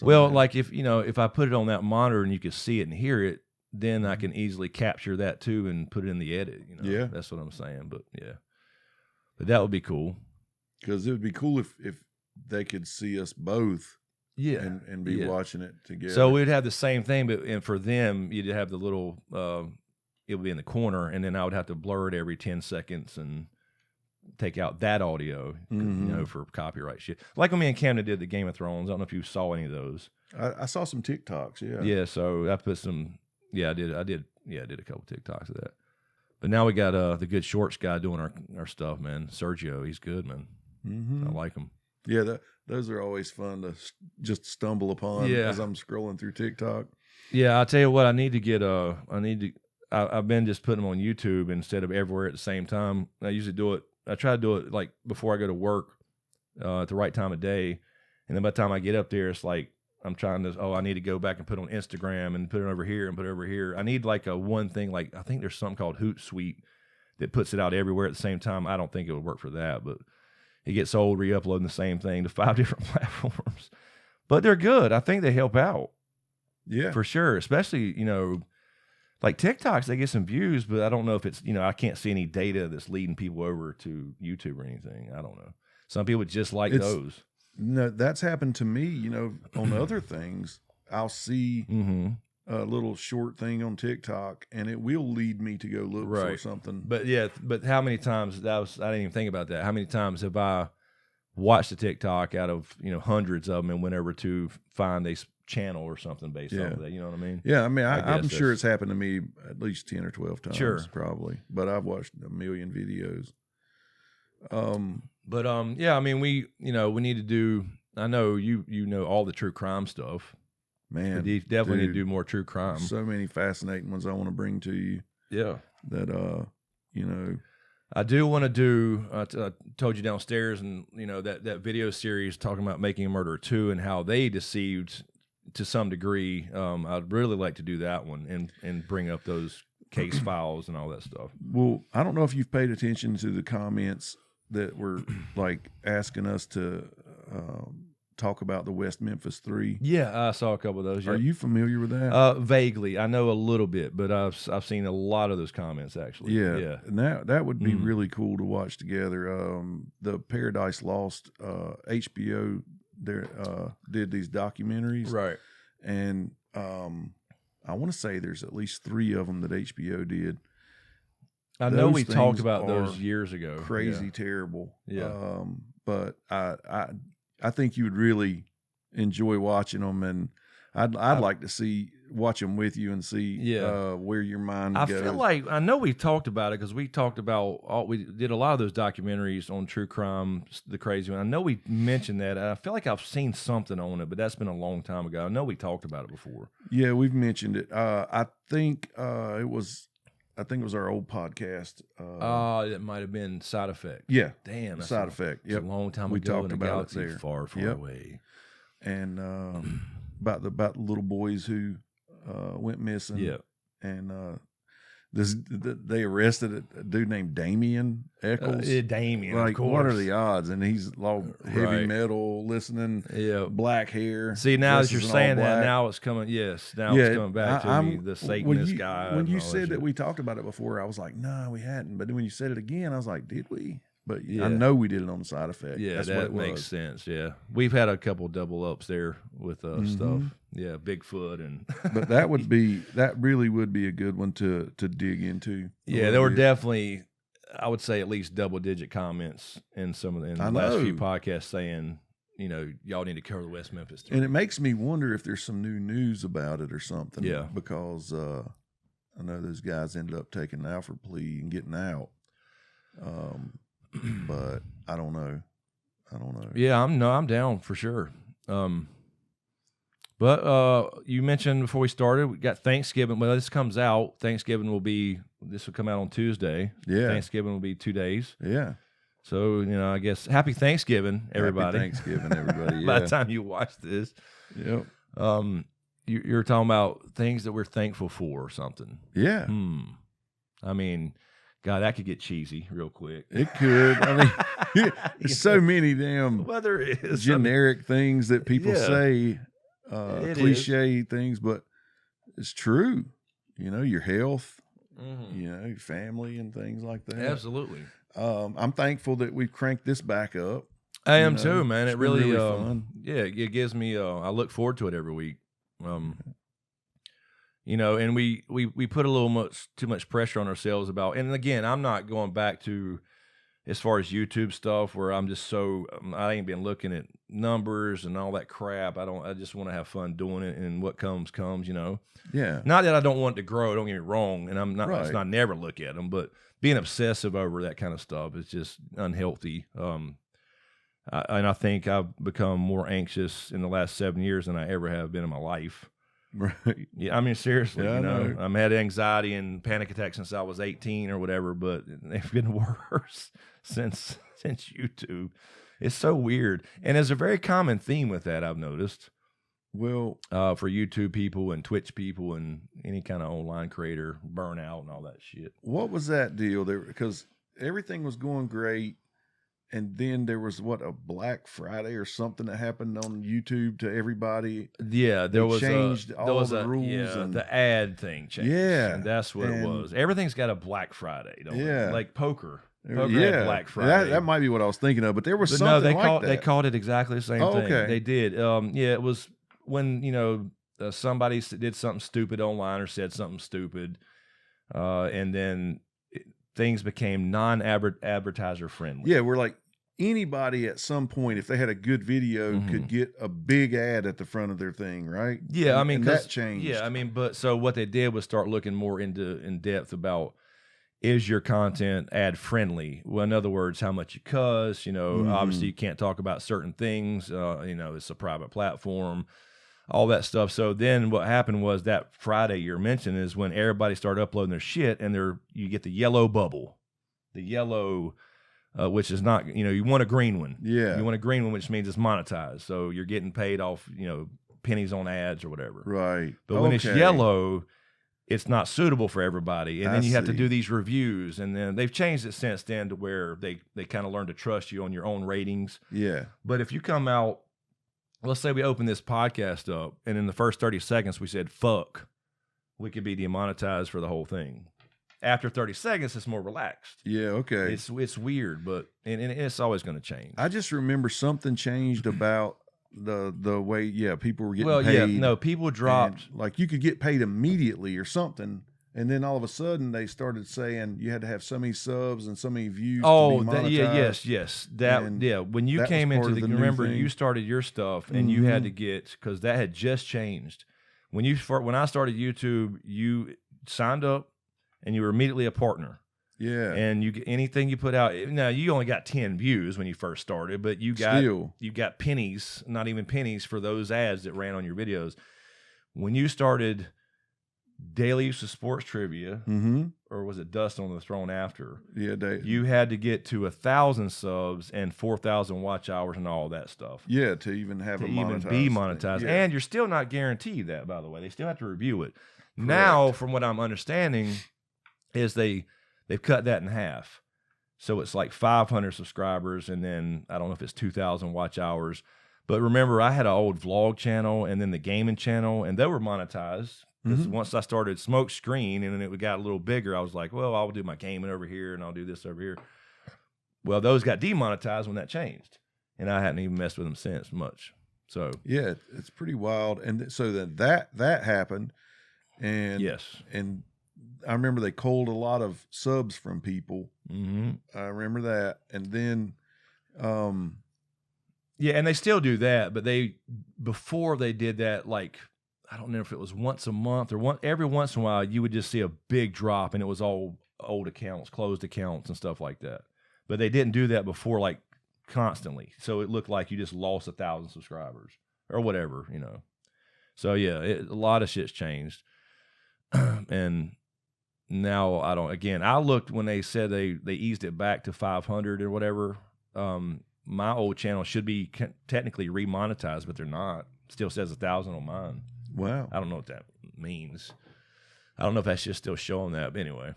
Well, somehow. like if I put it on that monitor and you can see it and hear it, then I can easily capture that too and put it in the edit. You know, Yeah. that's what I'm saying. But yeah, but that would be cool. because it would be cool if they could see us both. Yeah, and be watching it together. So we'd have the same thing, but and for them, you'd have the little. It would be in the corner, and then I would have to blur it every 10 seconds and take out that audio, you know, for copyright shit. Like when me and Camden did the Game of Thrones. I don't know if you saw any of those. I saw some TikToks. Yeah. Yeah, so I put some. Yeah, I did. Yeah, I did a couple TikToks of that. But now we got the good shorts guy doing our stuff, man. Sergio, he's good, man. I like him. Yeah, those are always fun to just stumble upon as I'm scrolling through TikTok. Yeah, I'll tell you what. I need to get I've been just putting them on YouTube instead of everywhere at the same time. I usually do it. I try to do it like before I go to work at the right time of day, and then by the time I get up there, it's like I'm trying to. Oh, I need to go back and put it on Instagram and put it over here and put it over here. I need like a one thing. Like I think there's something called Hootsuite that puts it out everywhere at the same time. I don't think it would work for that, but it gets old re-uploading the same thing to 5 different platforms. But they're good. I think they help out. Yeah, For sure. Especially, you know, like TikToks, they get some views, but I don't know if it's, you know, I can't see any data that's leading people over to YouTube or anything. I don't know. Some people just like those. No, that's happened to me. You know, on other things, I'll see a little short thing on TikTok, and it will lead me to go look for something. But yeah, but how many times I didn't even think about that. How many times have I watched a TikTok out of, you know, hundreds of them and went over to find a channel or something based off of that? You know what I mean? Yeah, I mean, I'm guess sure it's happened to me at least 10 or 12 times. Sure. Probably. But I've watched a million videos. But yeah, I mean, we need to do. I know you know all the true crime stuff. Man, We definitely need to dude, do more true crime. so many fascinating ones I want to bring to you Yeah. that, you know. I do want to do. I told you downstairs, and you know that video series talking about Making a Murderer 2 and how they deceived to some degree. I'd really like to do that one and bring up those case files and all that stuff. Well, I don't know if you've paid attention to the comments that were like asking us to talk about the West Memphis 3. Yeah, I saw a couple of those. Are Yep. you familiar with that? Vaguely, I know a little bit, but I've seen a lot of those comments actually. Yeah. And that would be really cool to watch together. The Paradise Lost, HBO did these documentaries. Right. And I want to say there's at least 3 of them that HBO did. I know we Those talked things about those are years ago. Crazy terrible. Yeah. But I think you would really enjoy watching them, and I'd like to watch them with you and see where your mind I goes. feel like I know we talked about it because we talked about we did a lot of those documentaries on true crime, the crazy one. I know we mentioned that. I feel like I've seen something on it, but that's been a long time ago. I know we talked about it before. Yeah, we've mentioned it. I think it was our old podcast. It might have been Side Effect. Yeah, Damn, that's Side Effect. It's Yep. a long time We ago talked in a about it galaxy there. far, far Yep. away. And about the little boys who went missing. Yeah. And they arrested a dude named Damien Eccles. Damien, like, of course. what are the odds? And he's all heavy Right. metal, listening. Yeah. Black hair. See, now as you're dresses in all saying that, black. now it's coming. Yes, now it's coming back to me. The Satanist guy. When and you all said that shit. we talked about it before, I was like, no, we hadn't. But then when you said it again, I was like, did we? But Yeah. I know we did it on Side Effect. Yeah, That's what that it makes was. sense. Yeah, we've had a couple double ups there with Mm-hmm. stuff. Yeah, Bigfoot and But that really would be a good one to dig into. yeah, there were definitely. I would say at least double-digit comments in some of the I last know. few podcasts saying, you know, y'all need to cover the West Memphis. And it makes me wonder if there's some new news about it or something. Yeah. Because I know those guys ended up taking an Alfred plea and getting out. But I don't know. Yeah, I'm down for sure. But you mentioned before we started, we got Thanksgiving. Well, this comes out. This will come out on Tuesday. Yeah. Thanksgiving will be 2 days. Yeah. So, you know, I guess happy Thanksgiving, everybody. Happy Thanksgiving, everybody. Yeah. By the time you watch this. Yep. You're talking about things that we're thankful for or something. Yeah. I mean, God, that could get cheesy real quick. It could. I mean, there's so many damn Weather is generic things that people Yeah. say, It cliche things, but it's true. You know, your health, Mhm. you know, your family and things like that. Absolutely. I'm thankful that we've cranked this back up. I am know, too, man. it's It been really, really fun. yeah, it gives me. I look forward to it every week. You know, and we put a little too much pressure on ourselves about. And again, I'm not going back to as far as YouTube stuff where I'm just I ain't been looking at numbers and all that crap. I just want to have fun doing it, and what comes. You know. Yeah. Not that I don't want it to grow. Don't get me wrong, and I'm not. Right. It's not never look at them, but being obsessive over that kind of stuff is just unhealthy. And I think I've become more anxious in the last 7 years than I ever have been in my life. Right. Yeah, I mean seriously. Yeah, you I know, know. I've had anxiety and panic attacks since I was 18 or whatever, but they've been worse since YouTube. It's so weird, and there's a very common theme with that I've noticed. Well, For YouTube people and Twitch people and any kind of online creator, burnout and all that shit. what was that deal there? Because everything was going great. And then there was a Black Friday or something that happened on YouTube to everybody. Yeah, there was changed all the rules Yeah, and- the ad thing changed. Yeah, and that's what it and- was. Everything's got a Black Friday, don't Yeah. it? Like poker. Poker had Black Friday. That might be what I was thinking of, but there was But something no, like that. they called it exactly the same Oh, thing. okay. They did. Yeah, it was when somebody did something stupid online or said something stupid, and then things became non-advertiser friendly. Yeah, we're like anybody at some point, if they had a good video, Mhm. could get a big ad at the front of their thing, right? Yeah, And- I mean, and 'cause- that changed. Yeah, I mean, but so what they did was start looking more in depth about, is your content ad friendly? Well, in other words, how much you cuss, you know, Mhm. obviously you can't talk about certain things, you know, it's a private platform, all that stuff. So then what happened was that Friday you're mentioning is when everybody started uploading their shit, and you get the yellow bubble, the yellow, which is not, you know, you want a green one. Yeah. You want a green one, which means it's monetized. So you're getting paid off, you know, pennies on ads or whatever. Right. But when it's Okay. yellow, it's not suitable for everybody. And I then you have to see. do these reviews. And then they've changed it since then to where they kind of learn to trust you on your own ratings. Yeah. But if you come out, let's say we open this podcast up, and in the first 30 seconds we said, fuck, we could be demonetized for the whole thing. After 30 seconds, it's more relaxed. Yeah. Okay. It's weird, but and it's always going to change. I just remember something changed about the way, people were getting paid. Yeah, no, people dropped. And, like you could get paid immediately or something. And then all of a sudden they started saying you had to have so many subs and so many views. Oh, to be monetized. yes. And When you that came was into part the, of the new remember thing. you started your stuff and you had Mhm. to get, because that had just changed. When I started YouTube, you signed up and you were immediately a partner. Yeah. And you anything you put out. Now you only got 10 views when you first started, but you got pennies, not even pennies, for those ads that ran on your videos. When you started Daily Use of Sports Trivia, Mm-hmm. or was it Dust on the Throne after? Yeah. You had to get to 1,000 subs and 4,000 watch hours and all that stuff Yeah. To even have to a even monetized be thing. monetized. Yeah. And you're still not guaranteed that, by the way. They still have to review it. Now, from what I'm understanding, is they've cut that in half. So it's like 500 subscribers, and then I don't know if it's 2,000 watch hours. But remember, I had an old vlog channel and then the gaming channel, and they were monetized. Because Mhm. once I started SmokeScreen and then it got a little bigger, I was like, well, I'll do my gaming over here and I'll do this over here. Well, those got demonetized when that changed, and I hadn't even messed with them since much. So Yeah, it's pretty wild. And so then that happened, and yes, and I remember they culled a lot of subs from people. Mm-hmm. I remember that. And then, yeah, and they still do that, but before they did that, like, I don't know if it was once a month or every once in a while, you would just see a big drop, and it was all old accounts, closed accounts, and stuff like that. But they didn't do that before, like, constantly. So it looked like you just lost 1,000 subscribers or whatever, you know. So yeah, a lot of shit's changed. And now I looked when they said they eased it back to 500 or whatever. My old channel should be technically remonetized, but they're not. Still says 1,000 on mine. wow. I don't know what that means. I don't know if that's just still showing that, but anyway.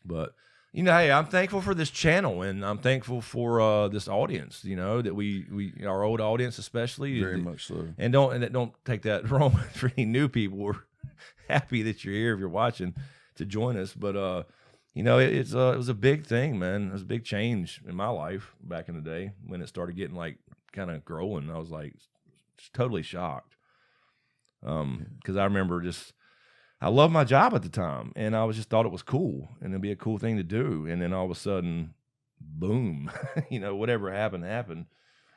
But, you know, hey, I'm thankful for this channel, and I'm thankful for this audience, you know, that we our old audience especially. Very much so. And don't take that wrong for any new people. We're happy that you're here if you're watching to join us. But, you know, it was a big thing, man. It was a big change in my life back in the day when it started getting, like, kind of growing. I was, like, just totally shocked. Because I remember I loved my job at the time, and I just thought it was cool, and it'd be a cool thing to do. And then all of a sudden, boom, you know, whatever happened.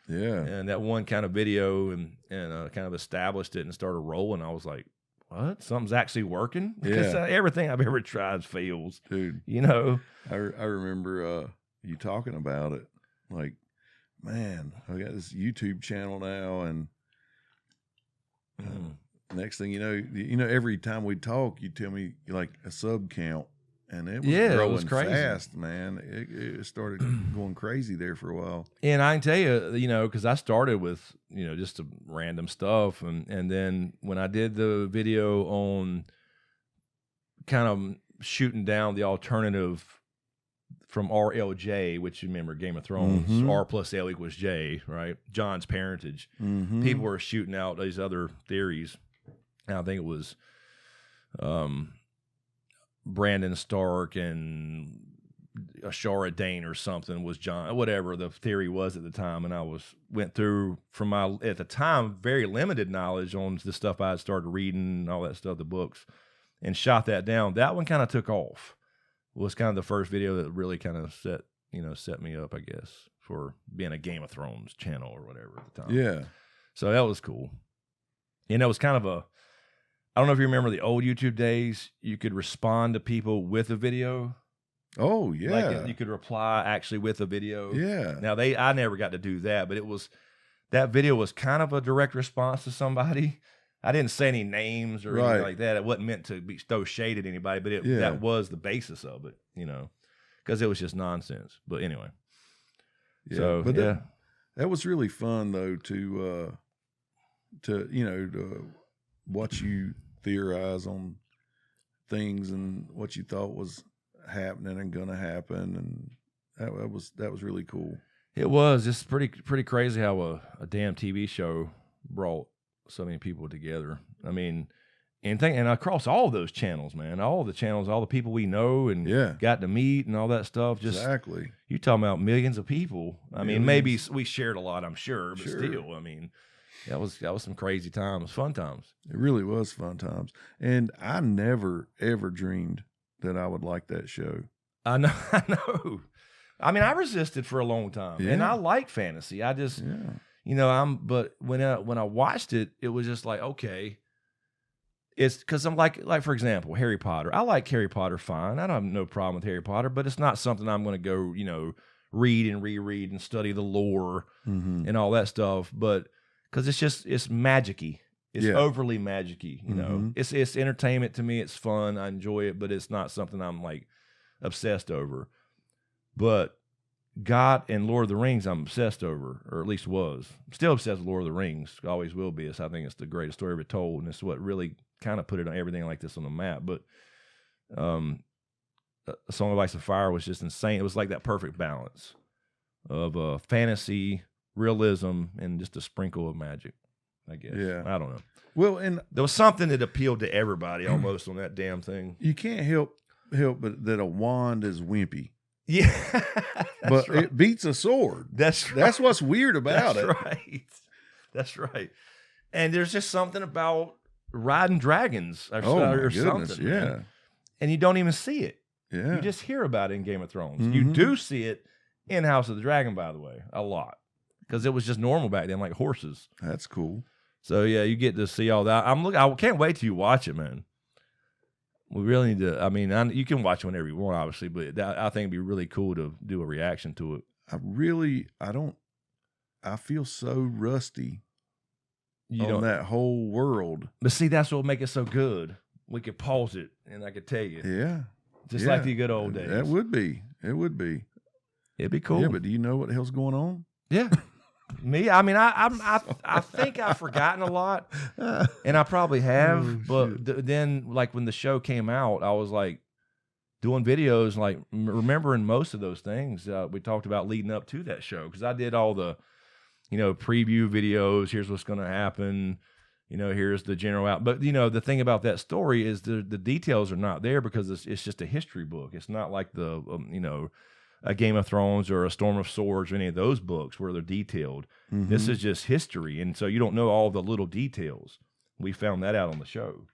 Yeah. And that one kind of video and kind of established it and started rolling. I was like, what? Something's actually working? Because everything I've ever tried fails. Dude. You know? I remember you talking about it. Like, man, I got this YouTube channel now, and next thing you know, every time we talk, you tell me like a sub count, and it was growing it was crazy. fast, man. It started going crazy there for a while. And I can tell you, you know, because I started with, you know, just some random stuff, and then when I did the video on kind of shooting down the alternative from RLJ, which you remember Game of Thrones, R plus L equals J, right? John's parentage. People were shooting out these other theories. And I think it was Brandon Stark and Ashara Dane or something was John, whatever the theory was at the time. And I went through from my, at the time, very limited knowledge on the stuff I had started reading and all that stuff, the books, and shot that down. That one kind of took off. It was kind of the first video that really kind of set me up, I guess, for being a Game of Thrones channel or whatever at the time. Yeah. So that was cool. And it was kind of I don't know if you remember the old YouTube days. You could respond to people with a video. Oh yeah. Like you could reply actually with a video. Yeah. Now I never got to do that, but that video was kind of a direct response to somebody. I didn't say any names or anything like that. It wasn't meant to throw shade at anybody, but that was the basis of it, you know, because it was just nonsense. But anyway. Yeah. So, but that was really fun though to watch you theorize on things and what you thought was happening and gonna happen, and that was really cool. It was. It's pretty crazy how a damn TV show brought so many people together. I mean, and across all those channels, man, all the channels, all the people we know and got to meet and all that stuff. Just exactly. You talking about millions of people. I mean, maybe we shared a lot, I'm sure, but still, I mean, that was some crazy times, fun times. It really was fun times. And I never, ever dreamed that I would like that show. I know. I mean, I resisted for a long time, and I like fantasy. I just, you know, but when I watched it, it was just like, okay, it's because I'm like for example, Harry Potter. I like Harry Potter fine. I don't have no problem with Harry Potter, but it's not something I'm going to go, you know, read and reread and study the lore and all that stuff. But because it's magic-y. It's overly magic-y, you know. It's entertainment to me. It's fun. I enjoy it, but it's not something I'm like obsessed over. But God and Lord of the Rings, I'm obsessed over, or at least was. I'm still obsessed with Lord of the Rings. Always will be. I think it's the greatest story ever told, and it's what really kind of put it on everything like this on the map. But A Song of Ice and Fire was just insane. It was like that perfect balance of fantasy, realism, and just a sprinkle of magic, I guess. Yeah. I don't know. Well, and there was something that appealed to everybody almost on that damn thing. You can't help but that a wand is wimpy. Yeah. But it beats a sword. That's what's weird about it. That's right. And there's just something about riding dragons or something. Yeah. and you don't even see it. Yeah. You just hear about it in Game of Thrones. Mhm. You do see it in House of the Dragon, by the way, a lot, because it was just normal back then, like horses. That's cool. So yeah, you get to see all that. I can't wait till you watch it, man. We really need to. I mean, you can watch it whenever you want, obviously, but I think it'd be really cool to do a reaction to it. I feel so rusty You on know that whole world. but see, that's what will make it so good. We could pause it, and I could tell you, Yeah. just Yeah. like the good old days. That would be. It would be. It'd be cool. Yeah, but do you know what the hell's going on? Yeah. Me, I mean, I think I've forgotten a lot, and I probably have. Oh, but then, like when the show came out, I was like doing videos, like remembering most of those things we talked about leading up to that show, because I did all the, preview videos. Here's what's going to happen. Here's the general out. But the thing about that story is the details are not there because it's just a history book. It's not like the a Game of Thrones or a Storm of Swords or any of those books where they're detailed. Mhm. This is just history, and so you don't know all the little details. We found that out on the show.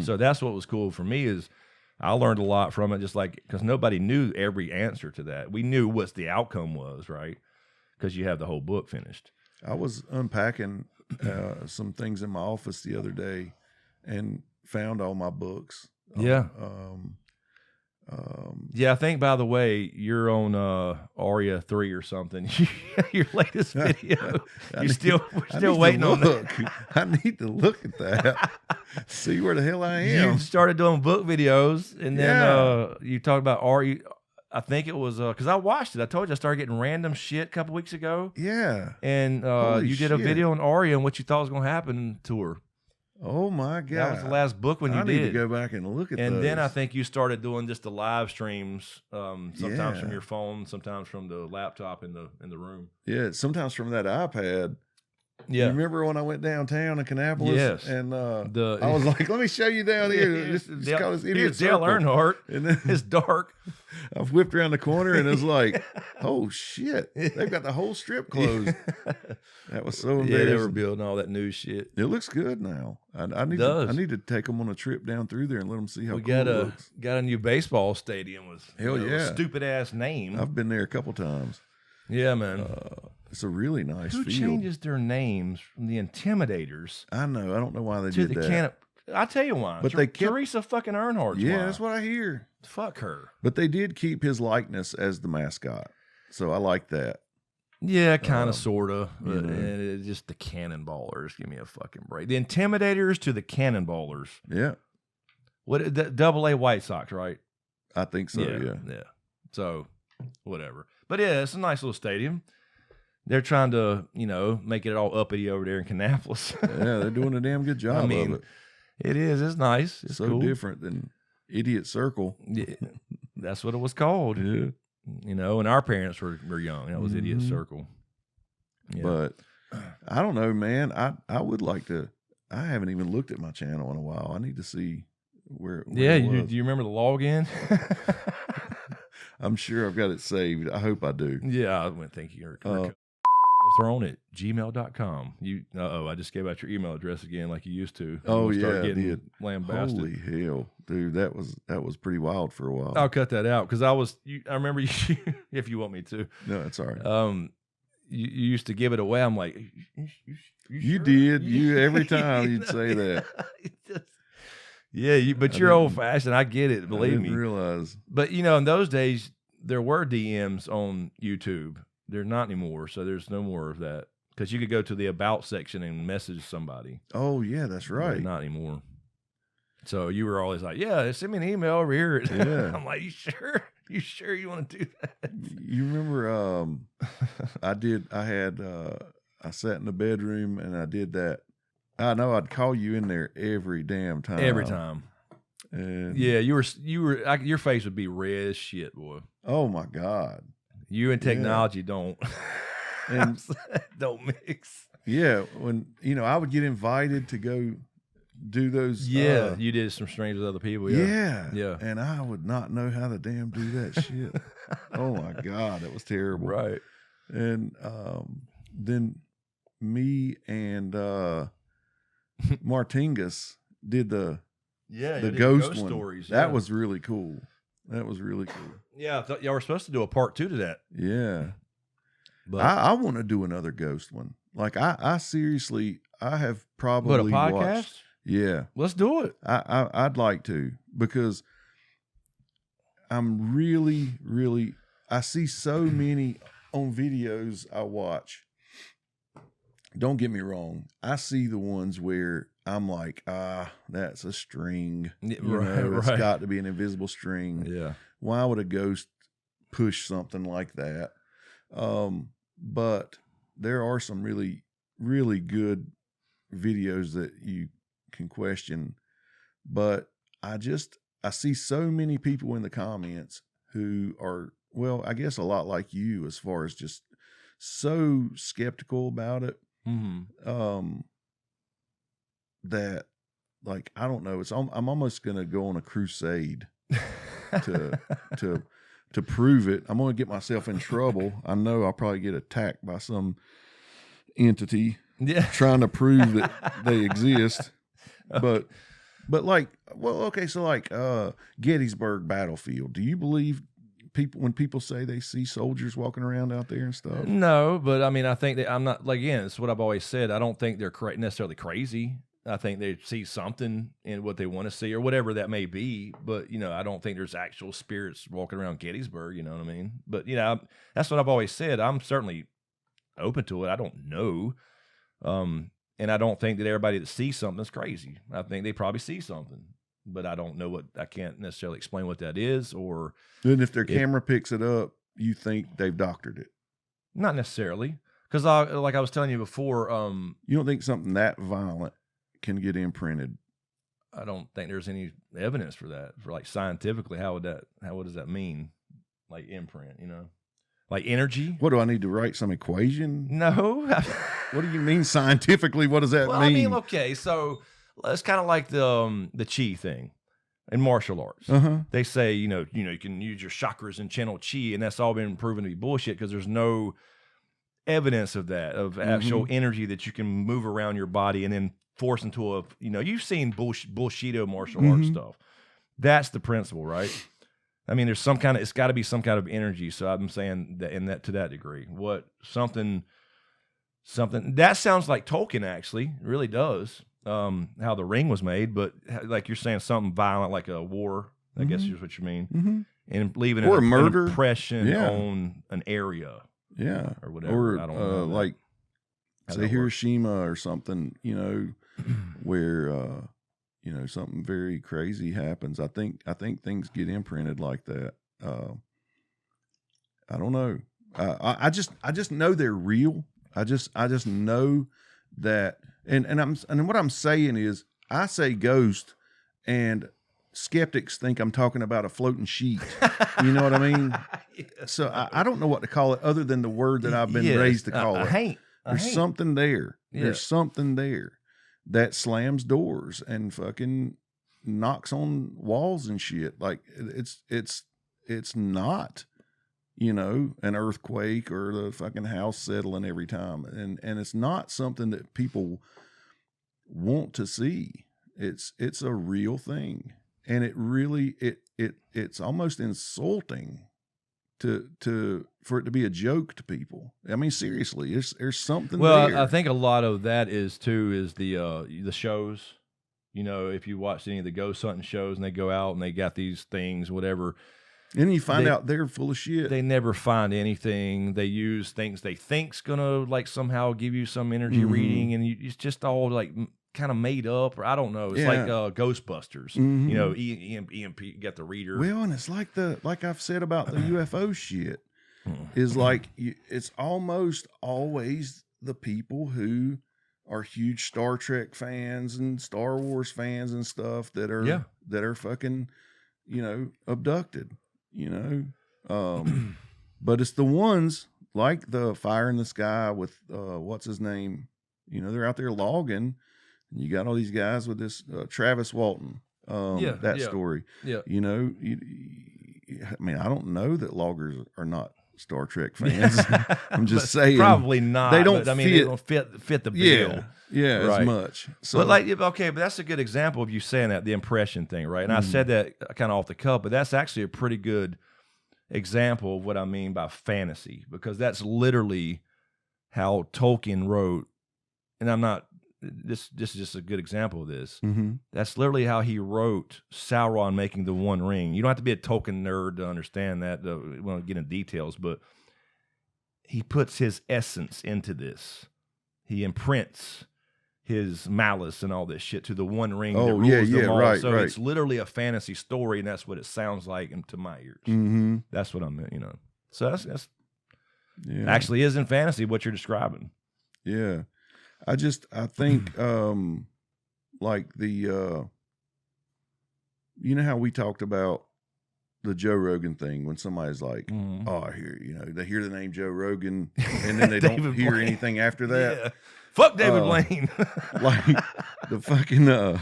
So that's what was cool for me is I learned a lot from it, just like because nobody knew every answer to that. We knew what the outcome was, right? Because you have the whole book finished. I was unpacking some things in my office the other day and found all my books. Yeah. Yeah, I think, by the way, you're on Aria 3 or something. Your latest video. We're still waiting on that. I need to look at that. See where the hell I am. You started doing book videos, and then you talked about Aria. I think it was because I watched it. I told you I started getting random shit a couple weeks ago. Yeah. And Holy you did a shit. video on Aria and what you thought was going to happen to her. Oh my God. That was the last book when you I did. need to go back and look at And those. then I think you started doing just the live streams, sometimes from Yeah. your phone, sometimes from the laptop in the room. Yeah, sometimes from that iPad. Yeah. You remember when I went downtown in Kannapolis? Yes. And I was like, let me show you down here. Just call this idiot Here's Dale circle. Earnhardt. And then It's dark. I whipped around the corner and it was like, oh shit, they've got the whole strip closed. That was so Yeah, embarrassing. they were building all that new shit. It looks good now. I need does. to take them on a trip down through there and let them see how We cool got it a looks. new baseball stadium with Hell a yeah. stupid ass name. I've been there a couple times. Yeah, man. It's a really nice Who field. changes their names from the Intimidators I know. I don't know why they to did the that. I'll tell you why. But they kept- Teresa fucking Earnhardt. Yeah, that's what I hear. Fuck her. But they did keep his likeness as the mascot, so I like that. Yeah, kind of, sort of. you know. It's just the Cannonballers. Give me a fucking break. The Intimidators to the Cannonballers. Yeah, What? The AA White Sox, right? I think so. Yeah. So, whatever. But yeah, it's a nice little stadium. They're trying to, make it all uppity over there in Kannapolis. Yeah, they're doing a damn good job I mean, of it. It is. It's nice. It's so cool. different than Idiot Circle. Yeah, that's what it was called. Yeah. And our parents were young. That was Idiot Mhm. Circle. Yeah. But I don't know, man. I would like to. I haven't even looked at my channel in a while. I need to see where yeah, it do was. you remember the login? I'm sure I've got it saved. I hope I do. Yeah, I wouldn't think you're throne at gmail.com. I just gave out your email address again like you used to. Oh, You'll start yeah, I getting did. lambasted. Holy hell, dude, that was pretty wild for a while. I'll cut that out because I remember you if you want me to. No, it's all right. You used to give it away. I'm like, You sure? did. You every time you'd say that. Yeah, but I you're didn't- old fashioned. I get it. I Believe didn't me. realize. But in those days, there were DMs on YouTube. They're not anymore, so there's no more of that. Because you could go to the about section and message somebody. Oh yeah, that's But right. not anymore. So you were always like, "Yeah, send me an email over here." Yeah. I'm like, "You sure? You sure you want to do that?" You remember? I sat in the bedroom and I did that. I know I'd call you in there every damn time. Every time. And Yeah, your face would be red as shit, boy. oh my God. You and technology don't And don't mix. yeah, when I would get invited to go do those. Yeah, you did some strange with other people. yeah, Yeah. and I would not know how to damn do that shit. Oh my God, that was terrible. Right. And then me and Martinez did the Yeah, the did ghost one. stories. That yeah. was really cool. That was really cool. Yeah, I thought y'all were supposed to do a part 2 to that. Yeah. But I want to do another ghost one. Like I seriously, I have probably a podcast? watched. Yeah. Let's do it. I'd like to, because I'm really, I see so many on videos I watch. Don't get me wrong. I see the ones where I'm like, that's a string. Yeah, You right, know, it's right. got to be an invisible string. Yeah. Why would a ghost push something like that? But there are some really, really good videos that you can question. But I see so many people in the comments who are, well, I guess a lot like you, as far as just so skeptical about it. Mm-hmm. That, like, I don't know. I'm almost going to go on a crusade to prove it. I'm going to get myself in trouble. I know I'll probably get attacked by some entity trying to prove that they exist. But like, well, okay, so like Gettysburg battlefield. Do you believe when people say they see soldiers walking around out there and stuff? No, but I mean, I think that I'm not, like, again, it's what I've always said. I don't think they're necessarily crazy. I think they see something in what they want to see or whatever that may be. But, I don't think there's actual spirits walking around Gettysburg, you know what I mean? But, that's what I've always said. I'm certainly open to it. I don't know. And I don't think that everybody that sees something is crazy. I think they probably see something, but I don't know I can't necessarily explain what that is, or. And if their camera picks it up, you think they've doctored it? Not necessarily. Because like I was telling you before, you don't think something that violent can get imprinted? I don't think there's any evidence for that. For, like, scientifically, what does that mean? Like, imprint, like energy? What do I need to write, some equation? No. What do you mean scientifically? What does that mean? I mean, okay, so it's kind of like the chi thing in martial arts. They say, you can use your chakras and channel chi, and that's all been proven to be bullshit, because there's no evidence of that, of actual energy that you can move around your body and then force into a, you've seen bullshito martial arts stuff. That's the principle, right? I mean, it's got to be some kind of energy. So I'm saying that to that degree, something that sounds like Tolkien, actually. It really does. How the Ring was made, but like you're saying, something violent, like a war, I guess is what you mean. And leaving or an murder impression on an area. Yeah. Or whatever. Or I don't know. like, say Hiroshima or something, where, something very crazy happens. I think things get imprinted like that. I don't know. I just know they're real. I just know that, and what I'm saying is, I say ghost, and skeptics think I'm talking about a floating sheet. You know what I mean? So I don't know what to call it other than the word that I've been raised to call it. There's something there. Yeah. There's something there that slams doors and fucking knocks on walls and shit. Like, it's not, an earthquake or the fucking house settling every time. And it's not something that people want to see. It's a real thing. And it really, it's almost insulting for it to be a joke to people. I mean, seriously, there's something there. I think a lot of that is the shows. If you watch any of the ghost hunting shows and they go out and they got these things, whatever. And you find out they're full of shit. They never find anything. They use things they think's gonna, like, somehow give you some energy reading, and it's just all like kind of made up, or I don't know. It's like Ghostbusters. EMP got the reader. Well, and it's like I've said about the UFO shit, is like it's almost always the people who are huge Star Trek fans and Star Wars fans and stuff that are fucking, abducted, but it's the ones like the Fire in the Sky with what's his name, they're out there logging. You got all these guys with this Travis Walton, story. Yeah. I mean, I don't know that loggers are not Star Trek fans. I'm just saying, probably not. They don't. But, I mean, they don't fit the bill. Yeah, right. as much. So, But like, okay, but that's a good example of you saying that, the impression thing, right? And I said that kind of off the cuff, but that's actually a pretty good example of what I mean by fantasy, because that's literally how Tolkien wrote. And I'm not. This is just a good example of this. That's literally how he wrote Sauron making the One Ring. You don't have to be a Tolkien nerd to understand that. We won't get into details, but he puts his essence into this. He imprints his malice and all this shit to the One Ring that rules them all. Right, so right. it's literally a fantasy story, and that's what it sounds like to my ears. That's what I meant, So that's actually isn't fantasy what you're describing. Yeah. I think like the you know how we talked about the Joe Rogan thing, when somebody's like, oh, I hear, they hear the name Joe Rogan and then they don't hear anything after that. Yeah. Fuck David Blaine. Like the fucking the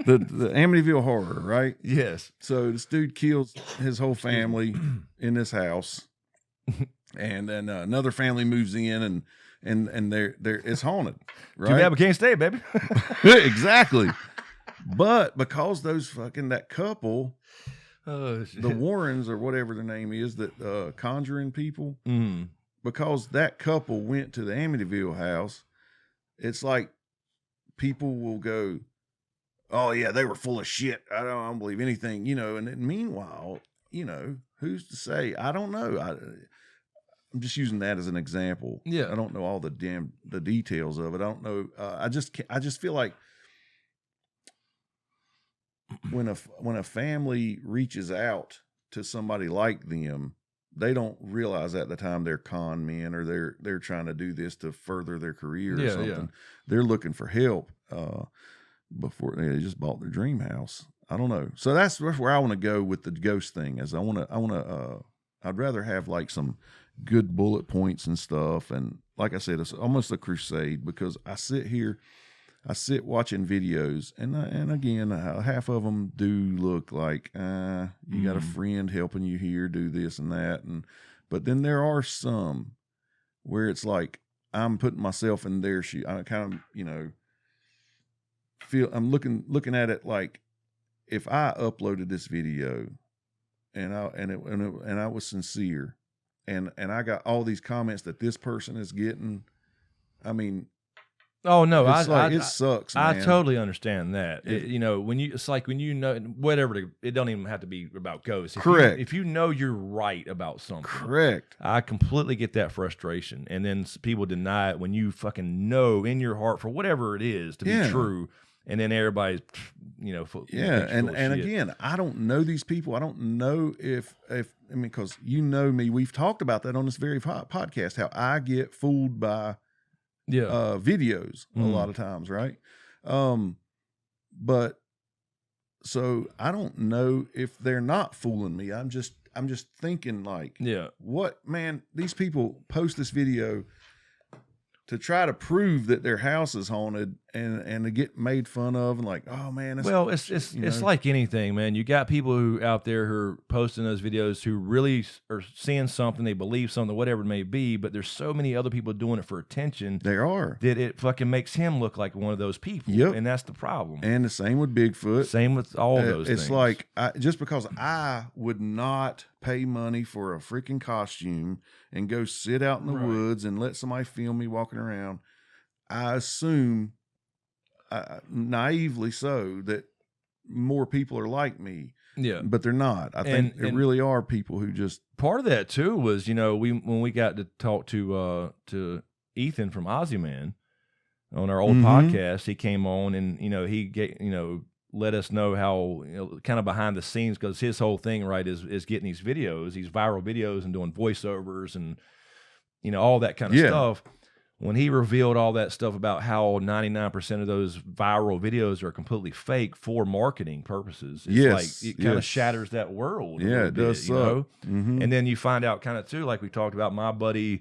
Amityville Horror, right? Yes. So this dude kills his whole family in this house, and then another family moves in and they're it's haunted, right? Too bad we can't stay, baby. Exactly. But because that couple, the Warrens or whatever their name is, that conjuring people, because that couple went to the Amityville house, it's like people will go, oh yeah, they were full of shit. I don't believe anything, and then meanwhile, who's to say? I don't know. I'm just using that as an example. Yeah. I don't know all the details of it. I don't know. I just feel like when a family reaches out to somebody like them, they don't realize at the time they're con men, or they're trying to do this to further their career or something. Yeah. They're looking for help before they just bought their dream house. I don't know. So that's where I want to go with the ghost thing. Is I'd rather have like some good bullet points and stuff. And like I said, it's almost a crusade, because I sit watching videos, and again, half of them do look like you got a friend helping you here, do this and that, but then there are some where it's like I'm putting myself in their shoe. I kind of feel I'm looking at it like, if I uploaded this video and I was sincere, and I got all these comments that this person is getting, I mean, oh no, it sucks, man. I totally understand that. It's like when whatever, it don't even have to be about ghosts. Correct. If you know you're right about something. Correct. I completely get that frustration. And then people deny it when you fucking know in your heart, for whatever it is, to be true. And then everybody's, and again, I don't know these people. I don't know if because me, we've talked about that on this very podcast, how I get fooled by videos a lot of times, right? But so I don't know if they're not fooling me. I'm just thinking like, what, man, these people post this video to try to prove that their house is haunted, and to get made fun of, and like, oh man, it's like anything, man. You got people who out there who are posting those videos who really are seeing something, they believe something, whatever it may be, but there's so many other people doing it for attention. There are. That it fucking makes him look like one of those people. Yep. And that's the problem. And the same with Bigfoot. Same with all those things. It's like, just because I would not pay money for a freaking costume and go sit out in the woods and let somebody film me walking around, I assume, naively so, that more people are like me. Yeah, but they're not. I think there really are people who just. Part of that too was, when we got to talk to Ethan from Ozzy Man on our old podcast, he came on and he let us know how, kind of behind the scenes, because his whole thing, right, is getting these videos, these viral videos, and doing voiceovers and all that kind of stuff. When he revealed all that stuff about how 99% of those viral videos are completely fake for marketing purposes, it's like it kind of shatters that world. Yeah, it does. And then you find out kind of too, like we talked about, my buddy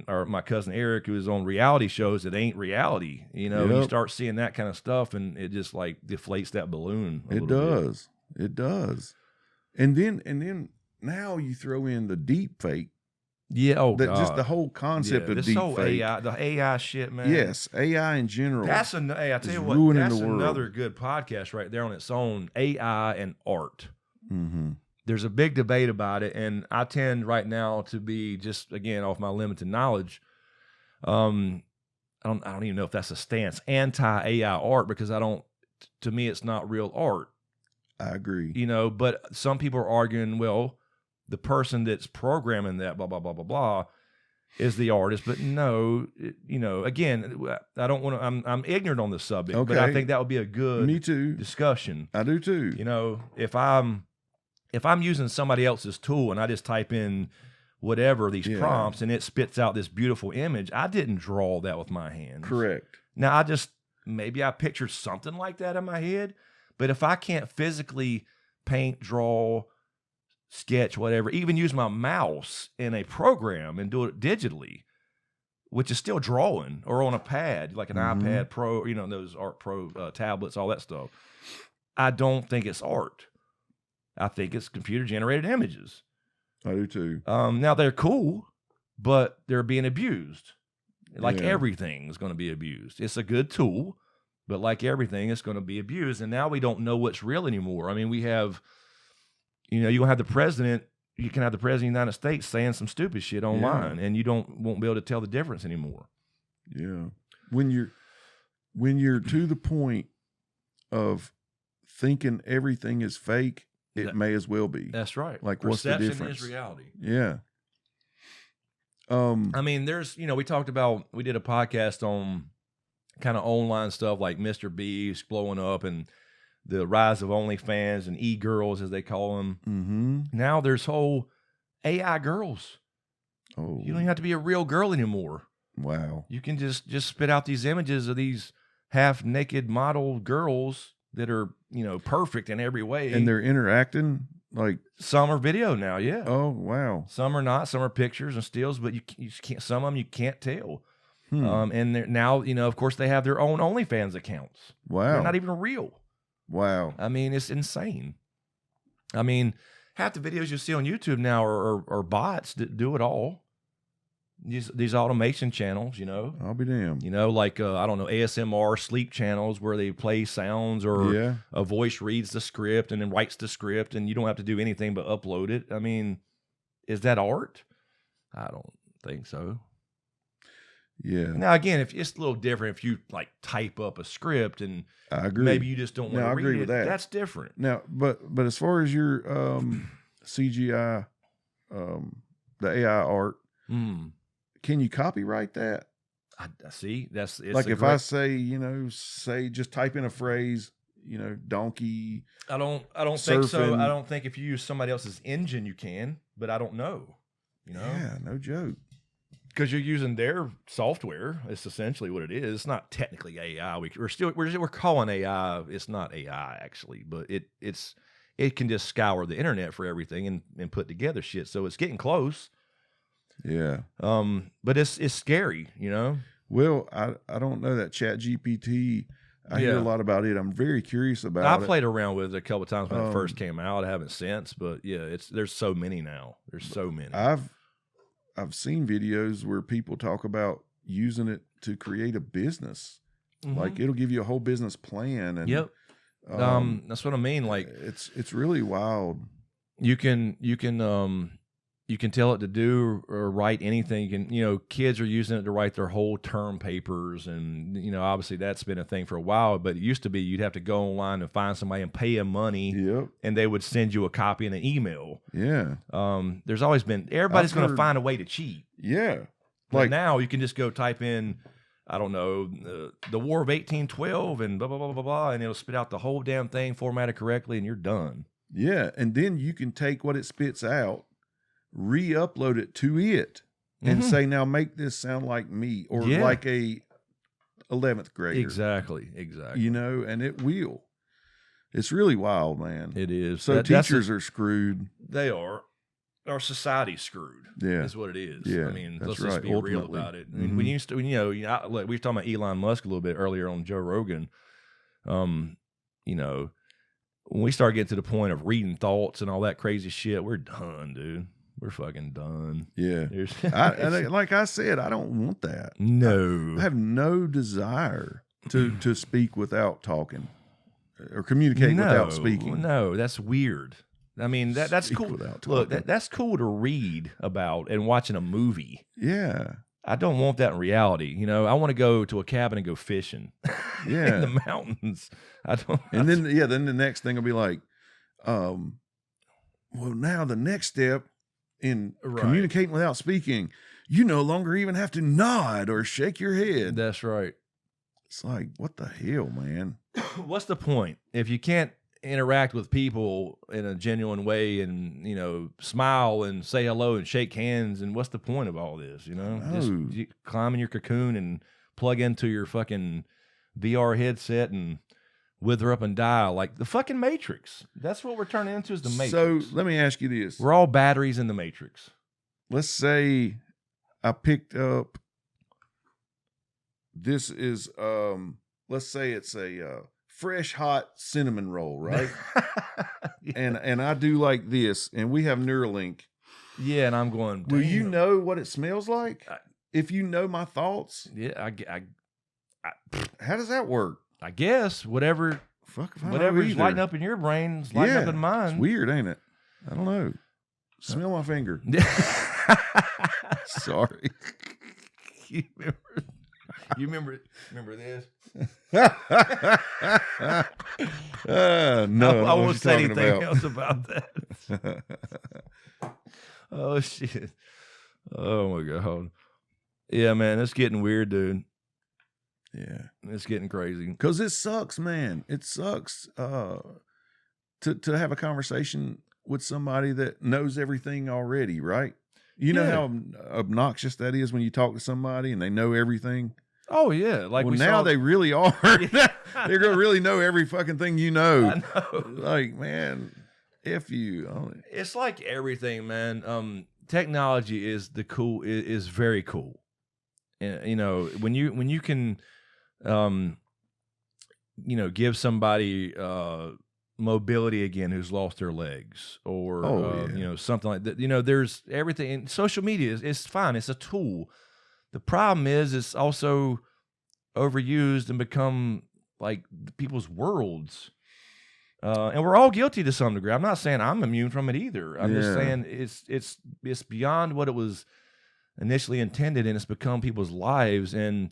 or my cousin Eric, who is on reality shows that ain't reality. You start seeing that kind of stuff, and it just like deflates that balloon. It does. And then now you throw in the deep fake Yeah. Oh That God. just the whole concept of this deep whole fake. AI, the AI shit, man. Yes, AI in general. That's hey, I tell you what, ruining that's the world. another good podcast right there on its own. AI and art. Mm-hmm. There's a big debate about it, and I tend right now to be just again off my limited knowledge. I don't even know if that's a stance anti-AI art because to me it's not real art. I agree. You know, but some people are arguing, well, the person that's programming that blah blah blah blah blah is the artist, but no, you know, again, I don't want to. I'm ignorant on the subject, but I Okay. think that would be a good Me too. discussion. I do too. You know, if I'm using somebody else's tool and I just type in whatever these prompts and it spits out this beautiful image, I didn't draw that with my hands. Correct. Now maybe I pictured something like that in my head, but if I can't physically paint, draw, sketch, whatever, even use my mouse in a program and do it digitally, which is still drawing, or on a pad, like an iPad Pro, you know, those Art Pro tablets, all that stuff, I don't think it's art. I think it's computer-generated images. I do too. Now, they're cool, but they're being abused. Like Yeah. everything is going to be abused. It's a good tool, but like everything, it's going to be abused. And now we don't know what's real anymore. I mean, we have, you know, you can have the president of the United States saying some stupid shit online, and you won't be able to tell the difference anymore. Yeah. When you're to the point of thinking everything is fake, it may as well be. That's right. Like, what's the Perception difference? is reality. Yeah. I mean, there's, you know, we did a podcast on kind of online stuff like Mr. Beast blowing up and the rise of OnlyFans and e-girls, as they call them. Mm-hmm. Now there's whole AI girls. Oh. You don't even have to be a real girl anymore. Wow. You can just spit out these images of these half-naked model girls that are, you know, perfect in every way. And they're interacting like. Some are video now, yeah. Oh wow. Some are not. Some are pictures and stills, but you can't. Some of them you can't tell. And now, you know, of course, they have their own OnlyFans accounts. Wow. They're not even real. Wow. I mean, it's insane. I mean, half the videos you see on YouTube now are bots that do it all. These automation channels, you know. I'll be damned. You know, like, I don't know, ASMR sleep channels where they play sounds or a voice reads the script and then writes the script and you don't have to do anything but upload it. I mean, is that art? I don't think so. Yeah. Now, again, if it's a little different if you, like, type up a script and I agree. maybe you just don't want to I read agree it, with that. that's different. Now, but as far as your CGI, the AI art, can you copyright that? I see. It's like if I say, you know, just type in a phrase, you know, donkey. I don't think so. I don't think if you use somebody else's engine you can, but I don't know. You know? Yeah, no joke. Because you're using their software. It's essentially what it is. It's not technically AI. We're calling AI. It's not AI actually, but it can just scour the internet for everything and put together shit. So it's getting close. Yeah. But it's scary, you know? Well, I don't know that ChatGPT. I hear a lot about it. I'm very curious about it. I played around with it a couple of times when it first came out. I haven't since, but yeah, there's so many now. There's so many. I've seen videos where people talk about using it to create a business. Like it'll give you a whole business plan. And that's what I mean. Like it's really wild. You can tell it to do or write anything. You can, you know, kids are using it to write their whole term papers. And, you know, obviously that's been a thing for a while, but it used to be you'd have to go online and find somebody and pay them money. Yep. And they would send you a copy in an email. Yeah. There's always been, everybody's going to find a way to cheat. Yeah. Like now you can just go type in, I don't know, the War of 1812 and blah, blah, blah, blah, blah, and it'll spit out the whole damn thing formatted correctly and you're done. Yeah. And then you can take what it spits out, re-upload it to it and say, now make this sound like me or like a 11th grader. Exactly. You know, and it will. It's really wild, man. It is. So teachers are screwed. They are. Our society's screwed. Yeah. Is what it is. Yeah. I mean, that's let's right. just be real about it. I mean, we used to, you know, we were talking about Elon Musk a little bit earlier on Joe Rogan. You know, when we start getting to the point of reading thoughts and all that crazy shit, we're done, dude. we're fucking done. Yeah. There's Like I said, I don't want that. no. I have no desire to speak without talking or communicate without speaking. No, that's weird. I mean, that's Speak cool. without Look, talking. that's cool to read about and watching a movie. Yeah. I don't want that in reality. You know, I want to go to a cabin and go fishing Yeah. in the mountains. I don't. And then the next thing will be like, well, now the next step in Right. communicating without speaking, you no longer even have to nod or shake your head. That's right. It's like, what the hell, man? What's the point if you can't interact with people in a genuine way and, you know, smile and say hello and shake hands? And what's the point of all this? You know, just No. you climb in your cocoon and plug into your fucking VR headset and wither up and die like the fucking Matrix. That's what we're turning into, is the Matrix. So let me ask you this. We're all batteries in the Matrix. Let's say I picked up, this is, let's say it's a fresh hot cinnamon roll, right? and I do like this, and we have Neuralink. Yeah, and I'm going, Will you damn. know what it smells like? I- If you know my thoughts, Yeah, how does that work? I guess whatever Fuck if I know whatever's either. lighting up in your brain is lighting up in mine. It's weird, ain't it? I don't know. Smell my finger. Sorry. you remember this? No, I what won't you say talking anything about. else about that. Oh shit. Oh my god. Yeah, man, it's getting weird, dude. Yeah. It's getting crazy. Because it sucks, man. It sucks to have a conversation with somebody that knows everything already, right? You know Yeah. how obnoxious that is when you talk to somebody and they know everything? Oh yeah, like Well, we now saw, they really are. They're going to really know every fucking thing you know. I know. Like, man, F you. It's like everything, man. Technology is is very cool. And you know, when you can, you know, give somebody mobility again who's lost their legs, or Oh, yeah. you know, something like that. You know, there's everything. And social media is fine. It's a tool. The problem is it's also overused and become like people's worlds. And we're all guilty to some degree. I'm not saying I'm immune from it either. I'm just Yeah. saying it's beyond what it was initially intended, and it's become people's lives, and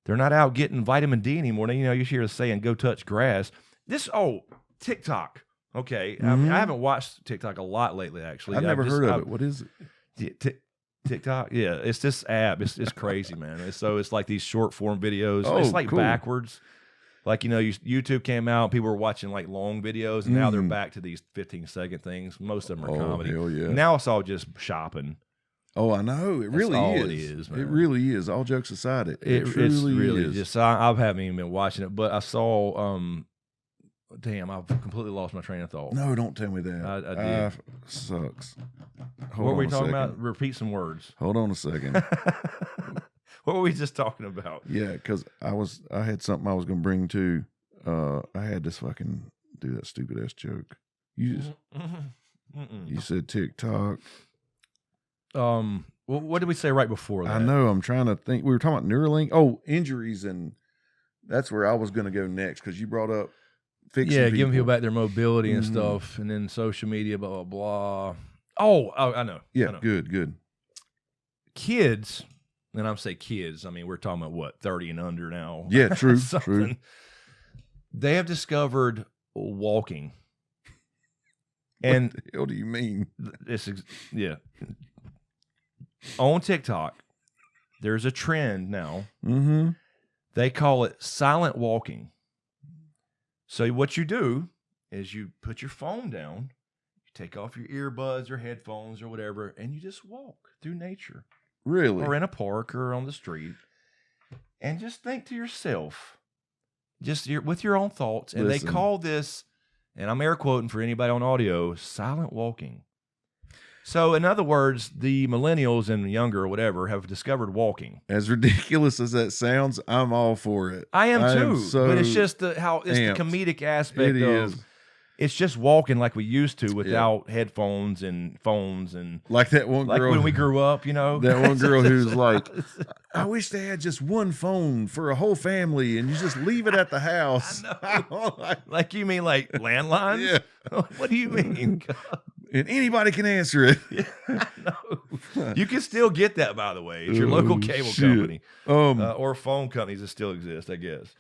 they're not out getting vitamin D anymore. You know, you hear us saying, "Go touch grass." TikTok. Okay, I mean, Mhm. I haven't watched TikTok a lot lately. Actually, I've never heard of it. What is it? TikTok, yeah, it's this app. It's crazy, man. It's like these short form videos. Oh, it's like cool. backwards. Like, you know, YouTube came out, people were watching like long videos, and now they're Mhm. back to these 15-second things. Most of them are Oh, comedy. hell yeah. Now it's all just shopping. Oh, I know. It That's really all is. it is, It man. really is. All jokes aside, it It's truly really is. just. I haven't even been watching it, but I saw. Damn, I've completely lost my train of thought. No, don't tell me that. I did. Sucks. What Hold were we on a talking second. about? Repeat some words. Hold on a second. What were we just talking about? Yeah, because I had something I was going to bring to. I had to fucking do that stupid ass joke. You said TikTok. What did we say right before that? I know. I'm trying to think. We were talking about Neuralink. Oh, injuries, and that's where I was going to go next because you brought up fixing. Yeah, giving people back their mobility and Mhm. stuff, and then social media, blah blah blah. Oh, I know. Yeah, I know. good. Kids, and I'm saying kids. I mean, we're talking about what, 30 and under now. Yeah, true, Something. true. They have discovered walking, What and the hell do you mean? yeah. On TikTok, there's a trend now. Mm-hmm. They call it silent walking. So what you do is you put your phone down, you take off your earbuds or headphones or whatever, and you just walk through nature Really? or in a park or on the street, and just think to yourself, with your own thoughts. And Listen. they call this, and I'm air quoting for anybody on audio, silent walking. So in other words, the millennials and younger or whatever have discovered walking. As ridiculous as that sounds, I'm all for it. I am too, so but it's just the amped. comedic aspect It of is. it's just walking like we used to without headphones and phones and Like that one like girl. when we grew up, you know. That one girl who's like, I wish they had just one phone for a whole family and you just leave it at the house. Like you mean like landlines? Yeah. What do you mean? And anybody can answer it. No. You can still get that, by the way. It's your local cable shit. company Or phone companies that still exist, I guess.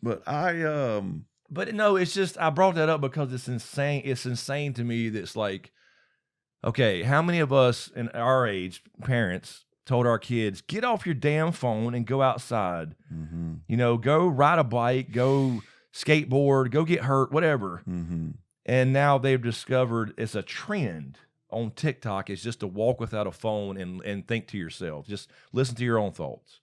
But But no, it's just I brought that up because it's insane. It's insane to me that's like, okay, how many of us in our age, parents, told our kids, get off your damn phone and go outside. Mm-hmm. You know, go ride a bike, go skateboard, go get hurt, whatever. Mm-hmm. And now they've discovered it's a trend on TikTok. It's just to walk without a phone and think to yourself. Just listen to your own thoughts.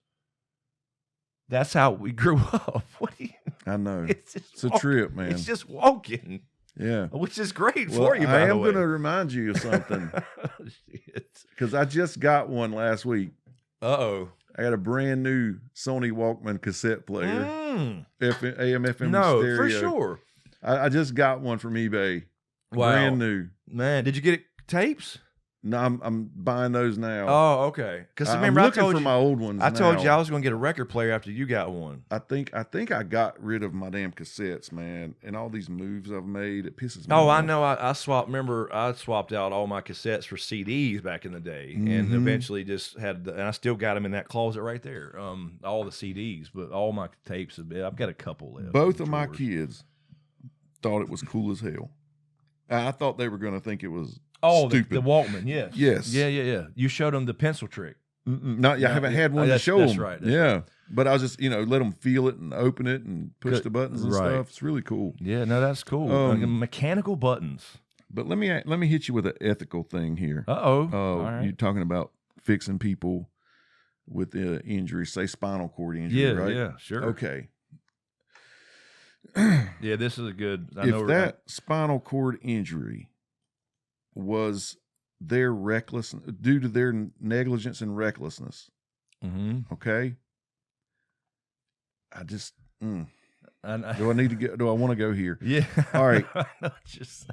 That's how we grew up. What do you? I know. It's a trip, man. It's just walking. Yeah. Which is great Well, for you, by I the am way. going to remind you of something Shit. because I just got one last week. Uh-oh. I got a brand new Sony Walkman cassette player, AM, FM No, stereo. for sure. I just got one from eBay. Wow. Brand new. Man, did you get it tapes? No, I'm buying those now. Oh, okay. Because I'm remember, I looking told for you, my old ones. I told now. you I was going to get a record player after you got one. I think I got rid of my damn cassettes, man, and all these moves I've made. It pisses me Oh, off. I know. I swapped. Remember, I swapped out all my cassettes for CDs back in the day, and Mhm. eventually just had. And I still got them in that closet right there. All the CDs, but all my tapes have been. I've got a couple left. Both in of my drawers. kids thought it was cool as hell. I thought they were going to think it was the stupid. Walkman. Yes. Yes. Yeah. You showed them the pencil trick. I haven't had one to that's- show that's them. right, that's Yeah, but I was just let them feel it and open it and push Good. the buttons and Right. stuff. It's really cool. Yeah, no, that's cool. Mechanical buttons. But let me hit you with an ethical thing here. All You're right. talking about fixing people with injuries, say spinal cord injury, Yeah, right? yeah, sure. Okay. Yeah, this is a good. If that spinal cord injury was their due to their negligence and recklessness, okay, I just do I need to go? Do I want to go here? Yeah. All right. Just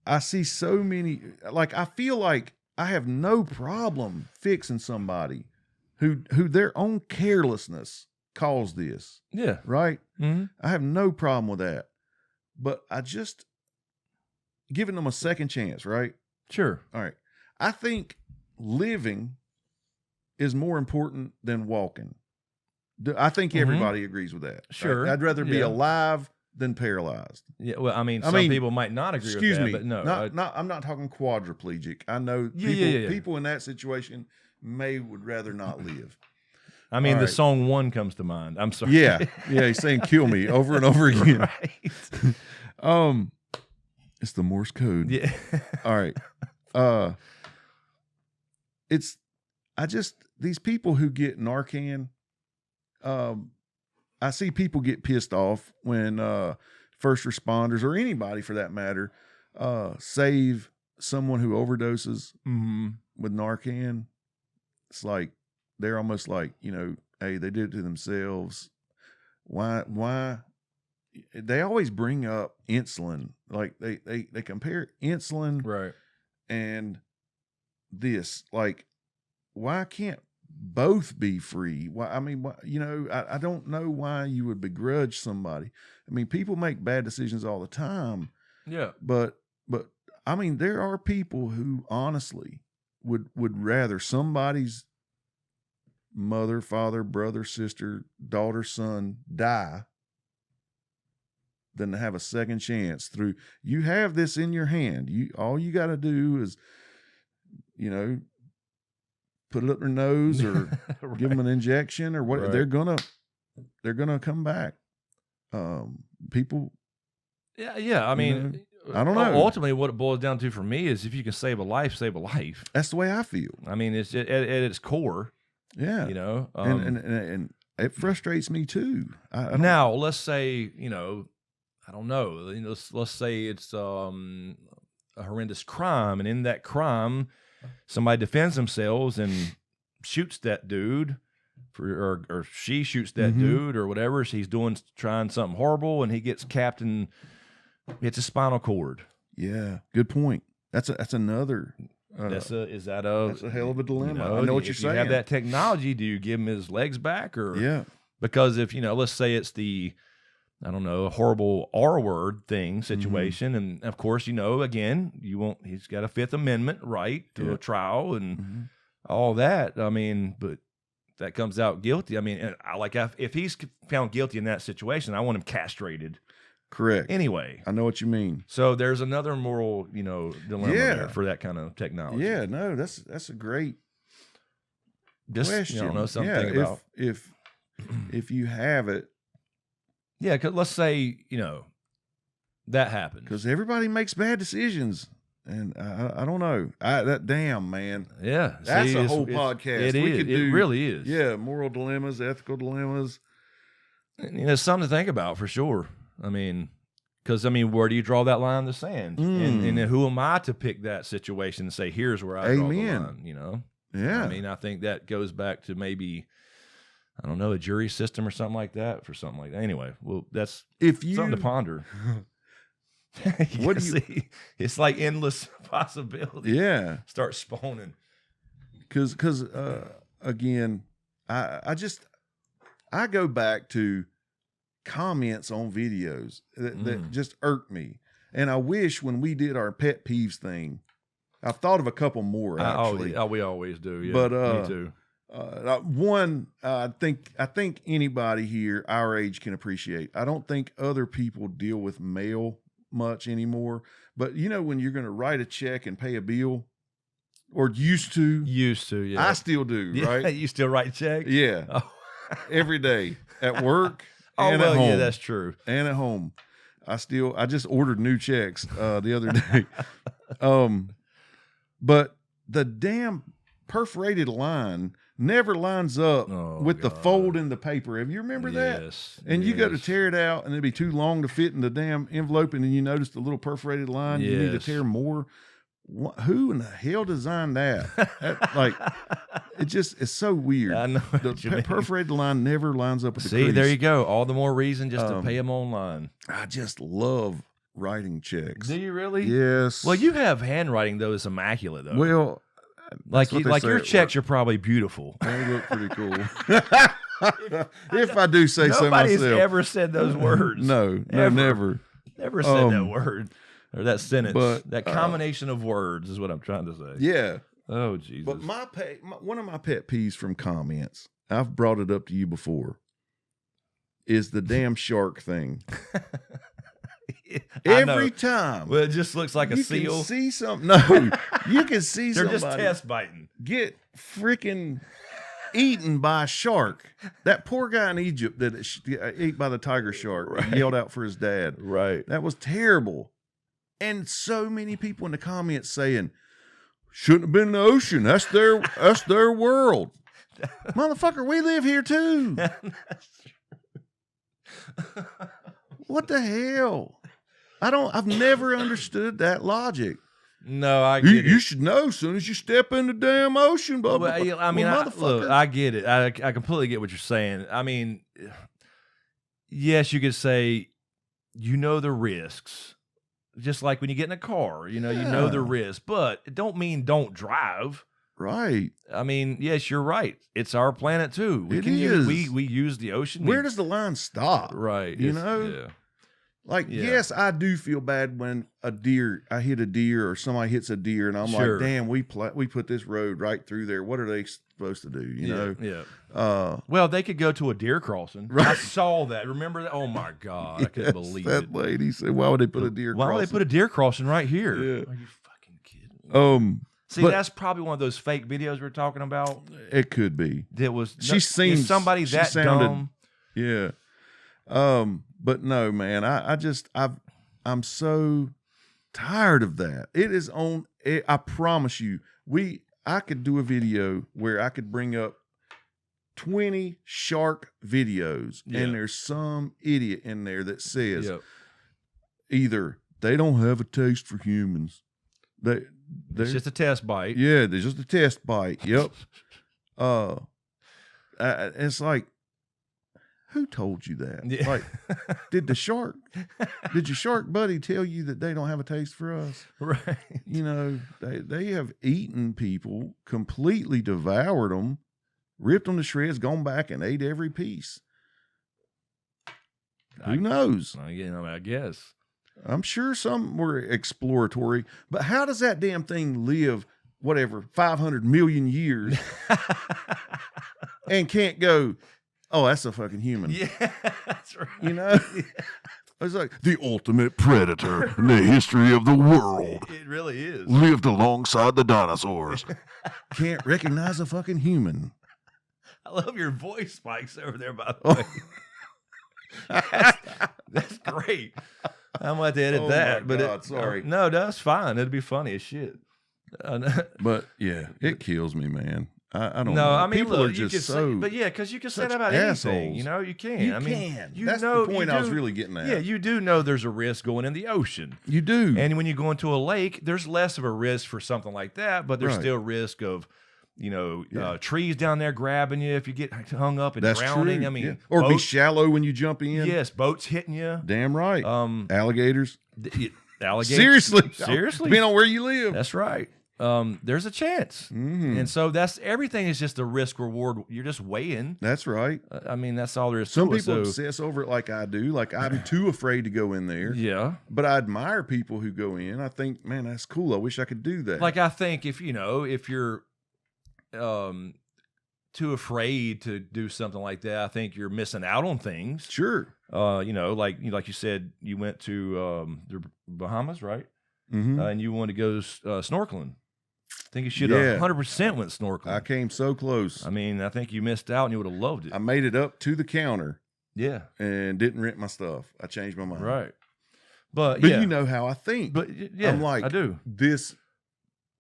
I see so many. Like I feel like I have no problem fixing somebody who their own carelessness caused this. yeah. Right? Mm-hmm. I have no problem with that. But I just giving them a second chance, right? Sure. All right. I think living is more important than walking. I think everybody agrees with that. Right? Sure. I'd rather be Yeah. alive than paralyzed. Yeah. Well, some people might not agree with that, but no. I'm not talking quadriplegic. I know people in that situation would rather not live. I mean, All the right. song "One" comes to mind. I'm sorry. Yeah, he's saying "kill me" over and over again. Right. It's the Morse code. Yeah. All right. These people who get Narcan. I see people get pissed off when first responders or anybody for that matter save someone who overdoses with Narcan. It's like they're almost like, hey, they did it to themselves. Why? They always bring up insulin. Like they compare insulin Right. and this. Like, why can't both be free? Why? I mean, I don't know why you would begrudge somebody. I mean, people make bad decisions all the time. Yeah. But I mean, there are people who honestly would rather somebody's mother, father, brother, sister, daughter, son die than to have a second chance through. You have this in your hand. All you got to do is, put it up their nose or Right. give them an injection or what. Right. They're gonna come back. People. Yeah. I mean, I don't know. Ultimately, what it boils down to for me is if you can save a life, save a life. That's the way I feel. I mean, it's at its core. Yeah. And it frustrates me too. I don't, now, let's say, I don't know. Let's say it's a horrendous crime, and in that crime, somebody defends themselves and shoots that dude, or she shoots that dude, or whatever. She's trying something horrible, and he gets capped in It's a spinal cord. Yeah, good point. That's another. That's a hell of a dilemma. You know, I know what if you're saying. You have that technology. Do you give him his legs back, or Yeah? Because if let's say it's the horrible R word thing situation, and of course again he's got a Fifth Amendment right to a trial and all that. I mean, but that comes out guilty. I mean, and if he's found guilty in that situation, I want him castrated. Correct. Anyway, I know what you mean. so there's another moral, dilemma there for that kind of technology. Yeah, no, that's a great Just, question. Something about if you have it, yeah. Because let's say that happens because everybody makes bad decisions, and I don't know. Damn man, yeah, that's a whole podcast. It really is. Yeah, moral dilemmas, ethical dilemmas. It's something to think about for sure. I mean, because where do you draw that line in the sand? And who am I to pick that situation and say, here's where I draw the line? Yeah. I mean, I think that goes back to maybe, I don't know, a jury system or something like that for something like that. Anyway, well, that's something to ponder. What do you see? It's like endless possibility. Yeah. Start spawning. Because again, I go back to comments on videos that just irk me. And I wish when we did our pet peeves thing, I've thought of a couple more actually. We always do. Yeah, but me too. One, I think anybody here our age can appreciate. I don't think other people deal with mail much anymore. But when you're going to write a check and pay a bill, or used to, yeah. I still do. Yeah, right? You still write checks? Yeah, every day at work. Oh, and well, at home. yeah, that's true. And at home, I just ordered new checks the other day. But the damn perforated line never lines up with the fold in the paper. Have you remember that? Yes. And you go to tear it out, and it'd be too long to fit in the damn envelope, and then you notice the little perforated line. You need to tear more. Who in the hell designed that? It's so weird. I know. The perforated line never lines up with the See, crease. there you go. All the more reason just to pay them online. I just love writing checks. Do you really? Yes. Well, you have handwriting though that's immaculate though. Well, like your checks are probably beautiful. They look pretty cool. If I do say so myself. Nobody's ever said those words. No, never. Never said that word. Or that sentence, but, that combination of words is what I'm trying to say. Yeah. Oh, Jesus. But one of my pet peeves from comments, I've brought it up to you before, is the damn shark thing. Every time. Well, it just looks like a seal. You can see something. No, you can see They're somebody just test biting. get freaking eaten by a shark. That poor guy in Egypt that ate by the tiger shark yelled out for his dad. Right. That was terrible. And so many people in the comments saying, shouldn't have been in the ocean. That's their world. Motherfucker, we live here too. What the hell? I've never understood that logic. No, I get it. You should know as soon as you step in the damn ocean, blah, blah, blah. Well, I mean, motherfucker. I get it. I completely get what you're saying. I mean, yes, you could say, the risks. Just like when you get in a car, you know the risk, but it don't mean don't drive. Right. I mean, yes, you're right. It's our planet too. We use the ocean. Where does the line stop? Right. Yeah. Yes, I do feel bad when I hit a deer or somebody hits a deer, and I'm like, damn, we put this road right through there. What are they supposed to do? You know? Yeah. Well, they could go to a deer crossing. Right. I saw that. Remember that? Oh my God, I couldn't believe it. That lady said, "Why would they put a deer crossing? Why would they put a deer crossing right here? Yeah. Are you fucking kidding me?" See, that's probably one of those fake videos we're talking about. It could be. That was somebody that dumb. Yeah. But no, man, I'm so tired of that. It is I promise you, I could do a video where I could bring up 20 shark videos, and there's some idiot in there that says either they don't have a taste for humans. It's just a test bite. Yeah, there's just a test bite. Yep. It's like, who told you that? Yeah. Like, did your shark buddy tell you that they don't have a taste for us? Right. You know, they have eaten people, completely devoured them, ripped them to shreds, gone back and ate every piece. Who knows? You know, I guess. I'm sure some were exploratory, but how does that damn thing live, whatever, 500 million years and can't go, oh, that's a fucking human? Yeah, that's right. You know? It's like the ultimate predator in the history of the world. It really is. Lived alongside the dinosaurs. Can't recognize a fucking human. I love your voice spikes over there, by the Oh. way. That's great. I'm going to edit Oh that. my But God, sorry. No, that's fine. It'd be funny as shit. But yeah, it kills me, man. I don't No, know. I mean, people look, are you just can so. say, but yeah, because you can say such that about anything. assholes. You know, you can. You I mean, can. You That's know, the point you I was do- really getting at. Yeah, you do know there's a risk going in the ocean. You do. And when you go into a lake, there's less of a risk for something like that, but there's Right. still risk of, you know, Yeah. trees down there grabbing you if you get hung up and That's drowning. true. I mean, yeah. Or be boats- shallow when you jump in. Yes, boats hitting you. Damn right. Alligators. Alligators. Seriously. Seriously. Depending on where you live. That's right. There's a chance. Mhm. And so that's everything is just a risk reward. You're just weighing. That's right. I mean, that's all there is Some to it. people So, obsess over it like I do. Like I'm too afraid to go in there. yeah. But I admire people who go in. I think, man, that's cool. I wish I could do that. Like I think if you're too afraid to do something like that, I think you're missing out on things. sure. Like you said, you went to the Bahamas, right? Mm-hmm. And you wanted to go snorkeling. I think you should Yeah. have 100% went snorkeling. I came so close. I mean, I think you missed out and you would have loved it. I made it up to the counter Yeah, and didn't rent my stuff. I changed my mind. right. But But yeah, you know how I think. but yeah, I'm like, I do. this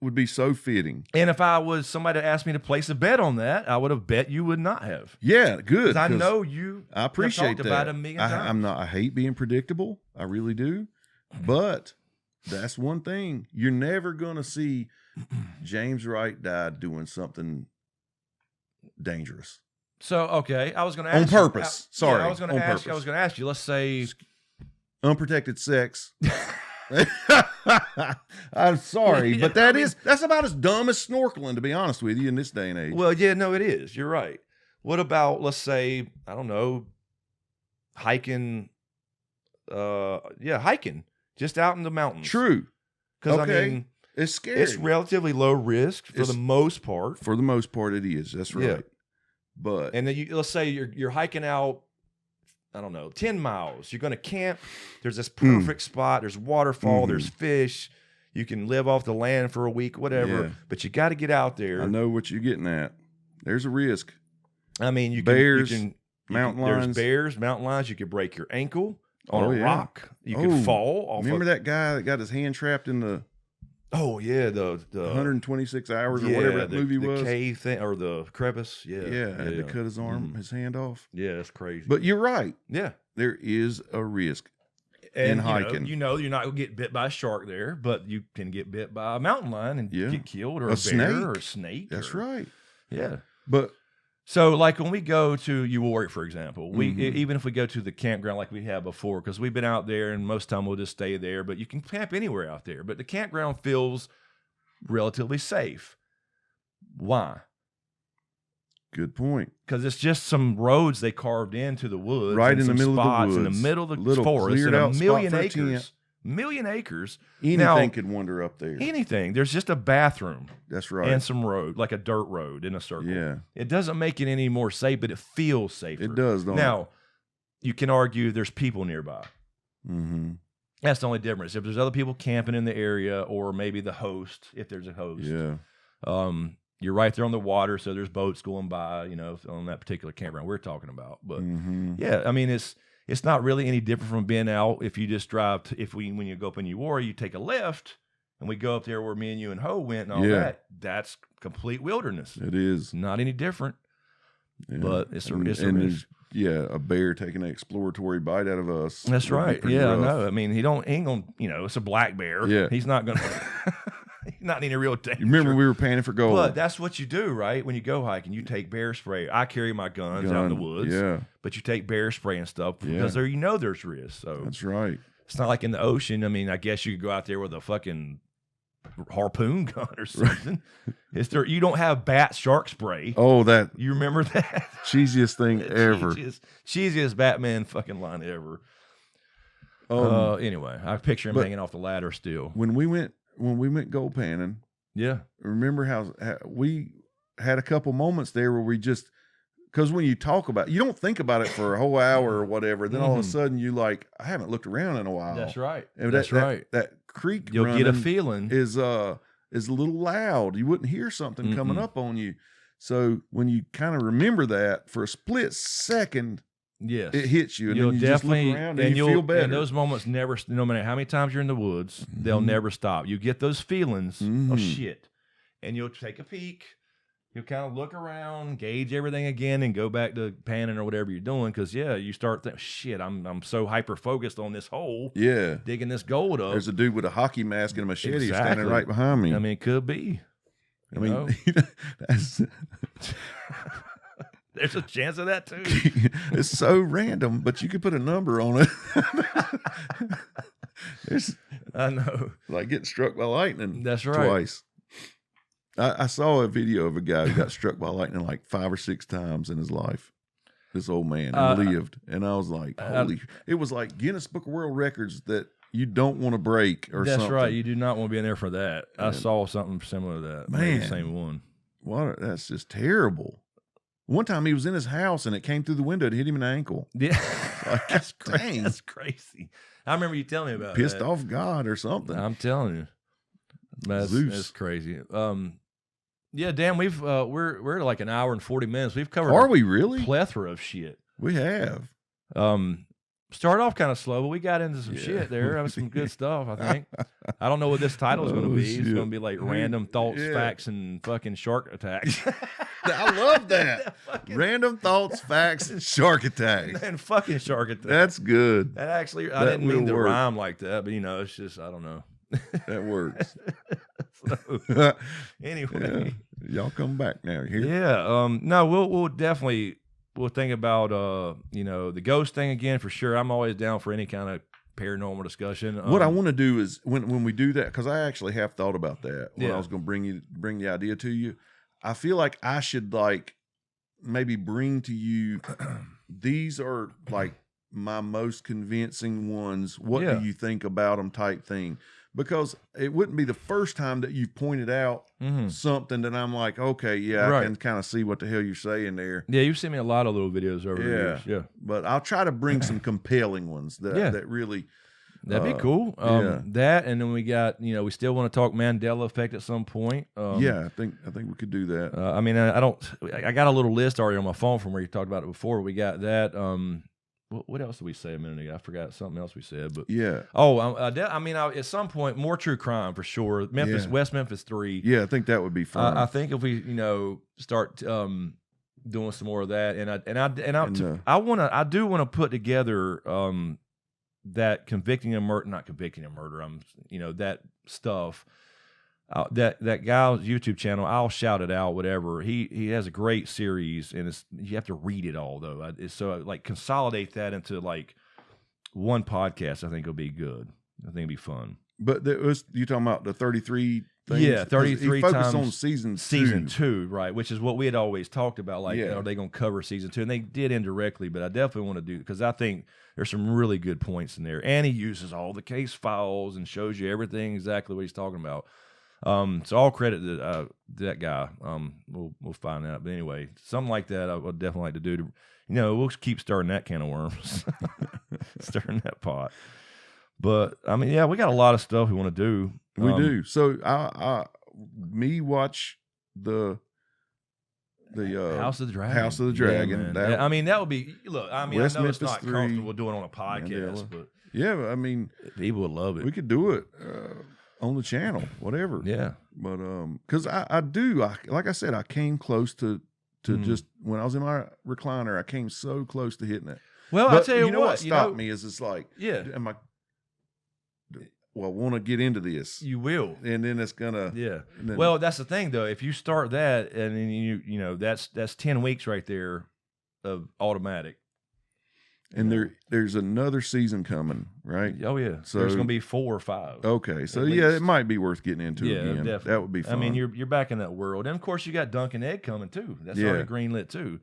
would be so fitting. And if I was somebody that asked me to place a bet on that, I would have bet you would not have. Yeah, good. 'Cause I 'cause know you. I appreciate talked that. about it a million times. I'm not. I hate being predictable. I really do. But that's one thing you're never gonna see. James Wright died doing something dangerous So okay, I was going to on ask purpose. You, Sorry, I was going on to ask. purpose. You, I was going to ask you. Let's say. Unprotected sex. I'm sorry, Yeah, but that's about as dumb as snorkeling, to be honest with you, in this day and age. Well, yeah, no, it is. You're right. What about, let's say, I don't know, hiking? Hiking just out in the mountains. True. Because Okay. I mean, It's scary. it's relatively low risk for It's- the most part. For the most part, it is. That's right. Yeah. But And then let's say you're hiking out, I don't know, 10 miles. You're going to camp. There's this perfect spot. There's waterfall. Mhm. There's fish. You can live off the land for a week, whatever. Yeah. But you got to get out there. I know what you're getting at. There's a risk. I mean, you Bears, can, mountain there's lions. bears, mountain lions. You could break your ankle on Oh, a yeah. rock. You Oh, could fall off. Remember that guy that got his hand trapped in the Oh yeah, the 126 hours or whatever that movie the was? cave thing or the crevice. Yeah, Yeah, had to cut his arm, his hand off. Yeah, that's crazy. But you're right. yeah, There is a risk. and hiking. you're not going to get bit by a shark there, but you can get bit by a mountain lion and Yeah. get killed, or A a bear snake. or a snake. That's or- right. Yeah. But So, like when we go to Warwick, for example, Mhm. even if we go to the campground like we have before, because we've been out there and most time we'll just stay there, but you can camp anywhere out there. But the campground feels relatively safe. Why? good point. Because it's just some roads they carved into the woods, Right and in the some middle of the spots in the woods. middle of the Little forest, cleared and a out spot million for a acres. tent. Million acres. Anything Now, could wander up there. anything. There's just a bathroom That's right. and some road, like a dirt road in a circle. Yeah. It doesn't make it any more safe, but it feels safer. It does, don't Now, you can argue there's people nearby. it? Mm-hmm. That's the only difference. If there's other people camping in the area, or maybe the host, if there's a host, Yeah. you're right there on the water, so there's boats going by, on that particular campground we're talking about. But Mm-hmm. yeah, I mean, it's not really any different from being out. If you just drive, when you go up in Uwara, you take a left, and we go up there where me and you and Ho went and all Yeah. that. That's complete wilderness. It is. It's not any different, Yeah. but it's a And risk. there's, a bear taking an exploratory bite out of us. That's would be right. pretty Yeah, I rough. know. I mean, he ain't gonna, it's a black bear. Yeah. He's not gonna. not any real danger. You remember we were panning for gold. But that's what you do, right? When you go hiking, you take bear spray. I carry my guns out in the woods. Yeah. But you take bear spray and stuff because there, there's risk. So that's right. It's not like in the ocean. I mean, I guess you could go out there with a fucking harpoon gun or something. You don't have bat shark spray. Oh, that you remember that cheesiest thing ever. Cheesiest Batman fucking line ever. Anyway, I picture him hanging off the ladder still. When we went gold panning, remember how we had a couple moments there where we just, because when you talk about, you don't think about it for a whole hour or whatever. Then all of a sudden you like, I haven't looked around in a while. That's right. And that's right. That creek you'll get a feeling is a little loud. You wouldn't hear something coming up on you. So when you kind of remember that for a split second, yes, it hits you, and you'll then you definitely just look around and you feel better. And those moments never, no matter how many times you're in the woods, they'll never stop. You get those feelings of shit, and you'll take a peek. You'll kind of look around, gauge everything again, and go back to panning or whatever you're doing. Because you start thinking, shit, I'm so hyper focused on this hole. Yeah, digging this gold up. There's a dude with a hockey mask and a machete standing right behind me. I mean, it could be. I mean, there's a chance of that too. It's so random, but you could put a number on it. I know, like getting struck by lightning. That's right. Twice. I saw a video of a guy who got struck by lightning like 5 or 6 times in his life. This old man lived, and I was like, "Holy!" It was like Guinness Book of World Records that you don't want to break, or that's something. right. You do not want to be in there for that. I saw something similar to that. Man, maybe the same one. What? That's just terrible. One time he was in his house and it came through the window to hit him in the ankle. Yeah, like, that's crazy. That's crazy. I remember you telling me about pissed that. off God or something. I'm telling you, that's crazy. Yeah, Dan, we're like an hour and 40 minutes. We've covered. Are we really? Plethora of shit. We have. Started off kind of slow, but we got into some shit there. That was some good stuff, I think. I don't know what this title is going to be. It's going to be like Random Thoughts, Facts, and fucking Shark Attacks. I love that. Random Thoughts, Facts, and Shark Attacks. And fucking Shark Attacks. That's good. That actually, I didn't mean to rhyme like that, but it's just, I don't know. That works. So, anyway. Y'all come back now. Here. Yeah. No, we'll definitely, we'll think about, the ghost thing again for sure. I'm always down for any kind of paranormal discussion. What I want to do is when we do that, because I actually have thought about that when I was going to bring the idea to you. I feel like I should maybe bring to you, these are like my most convincing ones. What do you think about them type thing? Because it wouldn't be the first time that you've pointed out something that I'm like, okay, I can kind of see what the hell you're saying there. Yeah, you've sent me a lot of little videos over the years. Yeah. But I'll try to bring some compelling ones that really... That'd be cool. That, and then we got, we still want to talk Mandela effect at some point. I think we could do that. I mean, I got a little list already on my phone from where you talked about it before. We got that. What else did we say a minute ago? I forgot something else we said, but at some point, more true crime for sure. West Memphis 3. Yeah, I think that would be fun. I think if we, start doing some more of that, I do want to put together that not convicting a murder. That stuff. That guy's YouTube channel, I'll shout it out, whatever. He has a great series, and you have to read it all though. So consolidate that into like one podcast. I think it'll be good. I think it'll be fun. But you talking about the 33 things? Yeah, 33 times on season 2, right? Which is what we had always talked about. Like, are they going to cover season 2? And they did indirectly, but I definitely want to do, because I think there's some really good points in there, and he uses all the case files and shows you everything exactly what he's talking about. So all credit to that guy. We'll find out. But anyway, something like that I would definitely like to do. We'll keep stirring that can of worms, stirring that pot. But I mean, we got a lot of stuff we want to do. We do. So I watch the House of the Dragon. House of the Dragon. Yeah, I mean, that would be. Look, I mean, West I know Memphis it's not 3, comfortable doing it on a podcast, but I mean, people would love it. We could do it on the channel, whatever. Yeah. But because I like I said, I came close to just when I was in my recliner, I came so close to hitting it. Well, but I'll tell you what stopped me is it's like, I want to get into this. You will. And then it's gonna. Yeah. Then, Well, that's the thing though. If you start that, and then you know that's 10 weeks right there of automatic. and there's another season coming, right? Oh yeah. So there's going to be 4 or 5. Okay, so at yeah, least. it might be worth getting into Yeah, again. definitely. That would be fun. I mean, you're back in that world, and of course you got Dunk and Egg coming too. That's Yeah. already greenlit too.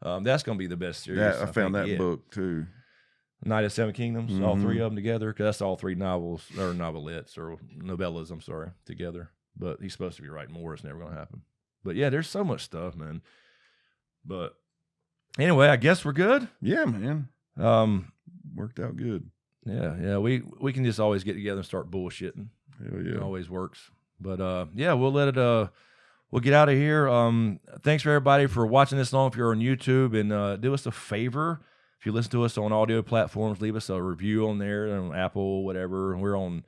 That's going to be the best series. I found think that yet. book too. Night of Seven Kingdoms, all 3 Mhm. of them together. Because that's all 3 novels or novelettes or novellas. I'm sorry, together. But he's supposed to be writing more. It's never going to happen. But yeah, there's so much stuff, man. But anyway, I guess we're good. Yeah, man, worked out good. Yeah. We can just always get together and start bullshitting. Hell It yeah. always works. But yeah, we'll let it. We'll get out of here. Thanks for everybody for watching this long. If you're on YouTube, and do us a favor. If you listen to us on audio platforms, leave us a review on there, on Apple, whatever. We're on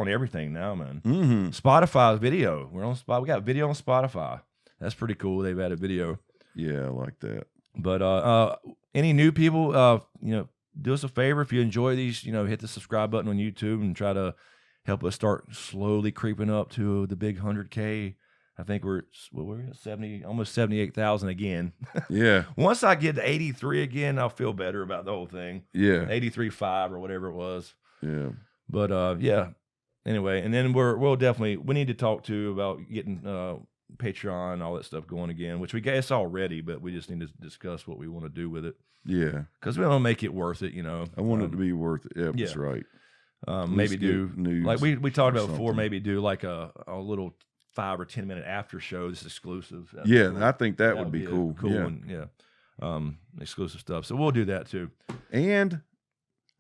everything now, man. Mm-hmm. Spotify's video. We're on Spotify. We got video on Spotify. That's pretty cool. They've added video. Yeah, I like that. But any new people, do us a favor. If you enjoy these, hit the subscribe button on YouTube and try to help us start slowly creeping up to the big 100K. I think we're at 70, almost 78,000 again. Yeah, Once I get to 83 again, I'll feel better about the whole thing. yeah, 83.5 or whatever it was. yeah. But yeah. Anyway, and then we need to talk to about getting Patreon, all that stuff going again, which we guess already, but we just need to discuss what we want to do with it Yeah, because we want to make it worth it. I want it to be worth it. Yeah, that's yeah. right. Maybe do news like we talked or about before. something. Maybe do like a little 5 or 10 minute after show. This is exclusive. That'd be Yeah, cool. I think that would That'd be a cool. Cool Yeah. one. Yeah. Exclusive stuff. So we'll do that too. And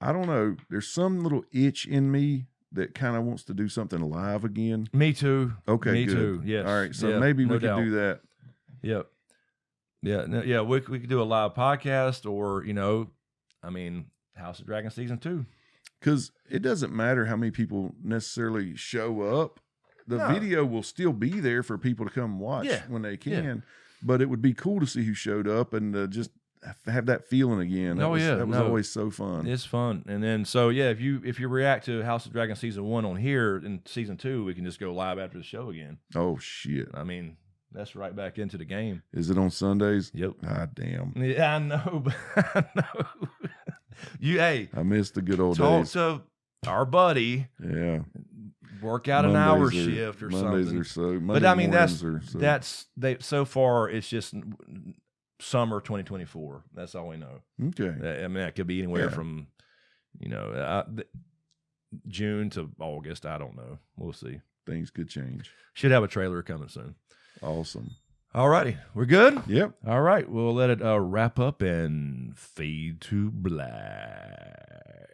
I don't know, there's some little itch in me that kind of wants to do something live again. Me too. Okay, Me good. too. Yes. All right, so Yeah, maybe no we could doubt. do that. Yep. Yeah. Yeah. We could do a live podcast, or House of Dragon season 2. Because it doesn't matter how many people necessarily show up. The No. video will still be there for people to come watch Yeah. when they can. But it would be cool to see who showed up and just have that feeling again. That was always so fun. It's fun. And then if you react to House of Dragon season 1 on here, in season 2 we can just go live after the show again. Oh, shit. I mean, that's right back into the game. Is it on Sundays? Yep. Ah, damn. Yeah, I know. But I know. I miss the good old talk days. to our buddy. Yeah. Work out an hour Mondays shift or Mondays something. Are so, But I mean, mornings are so, that's so far. It's just summer 2024. That's all we know. okay. I mean, that could be anywhere Yeah. from June to August. I don't know. We'll see. Things could change. Should have a trailer coming soon. Awesome. All righty, we're good. Yep. All right, we'll let it wrap up and fade to black.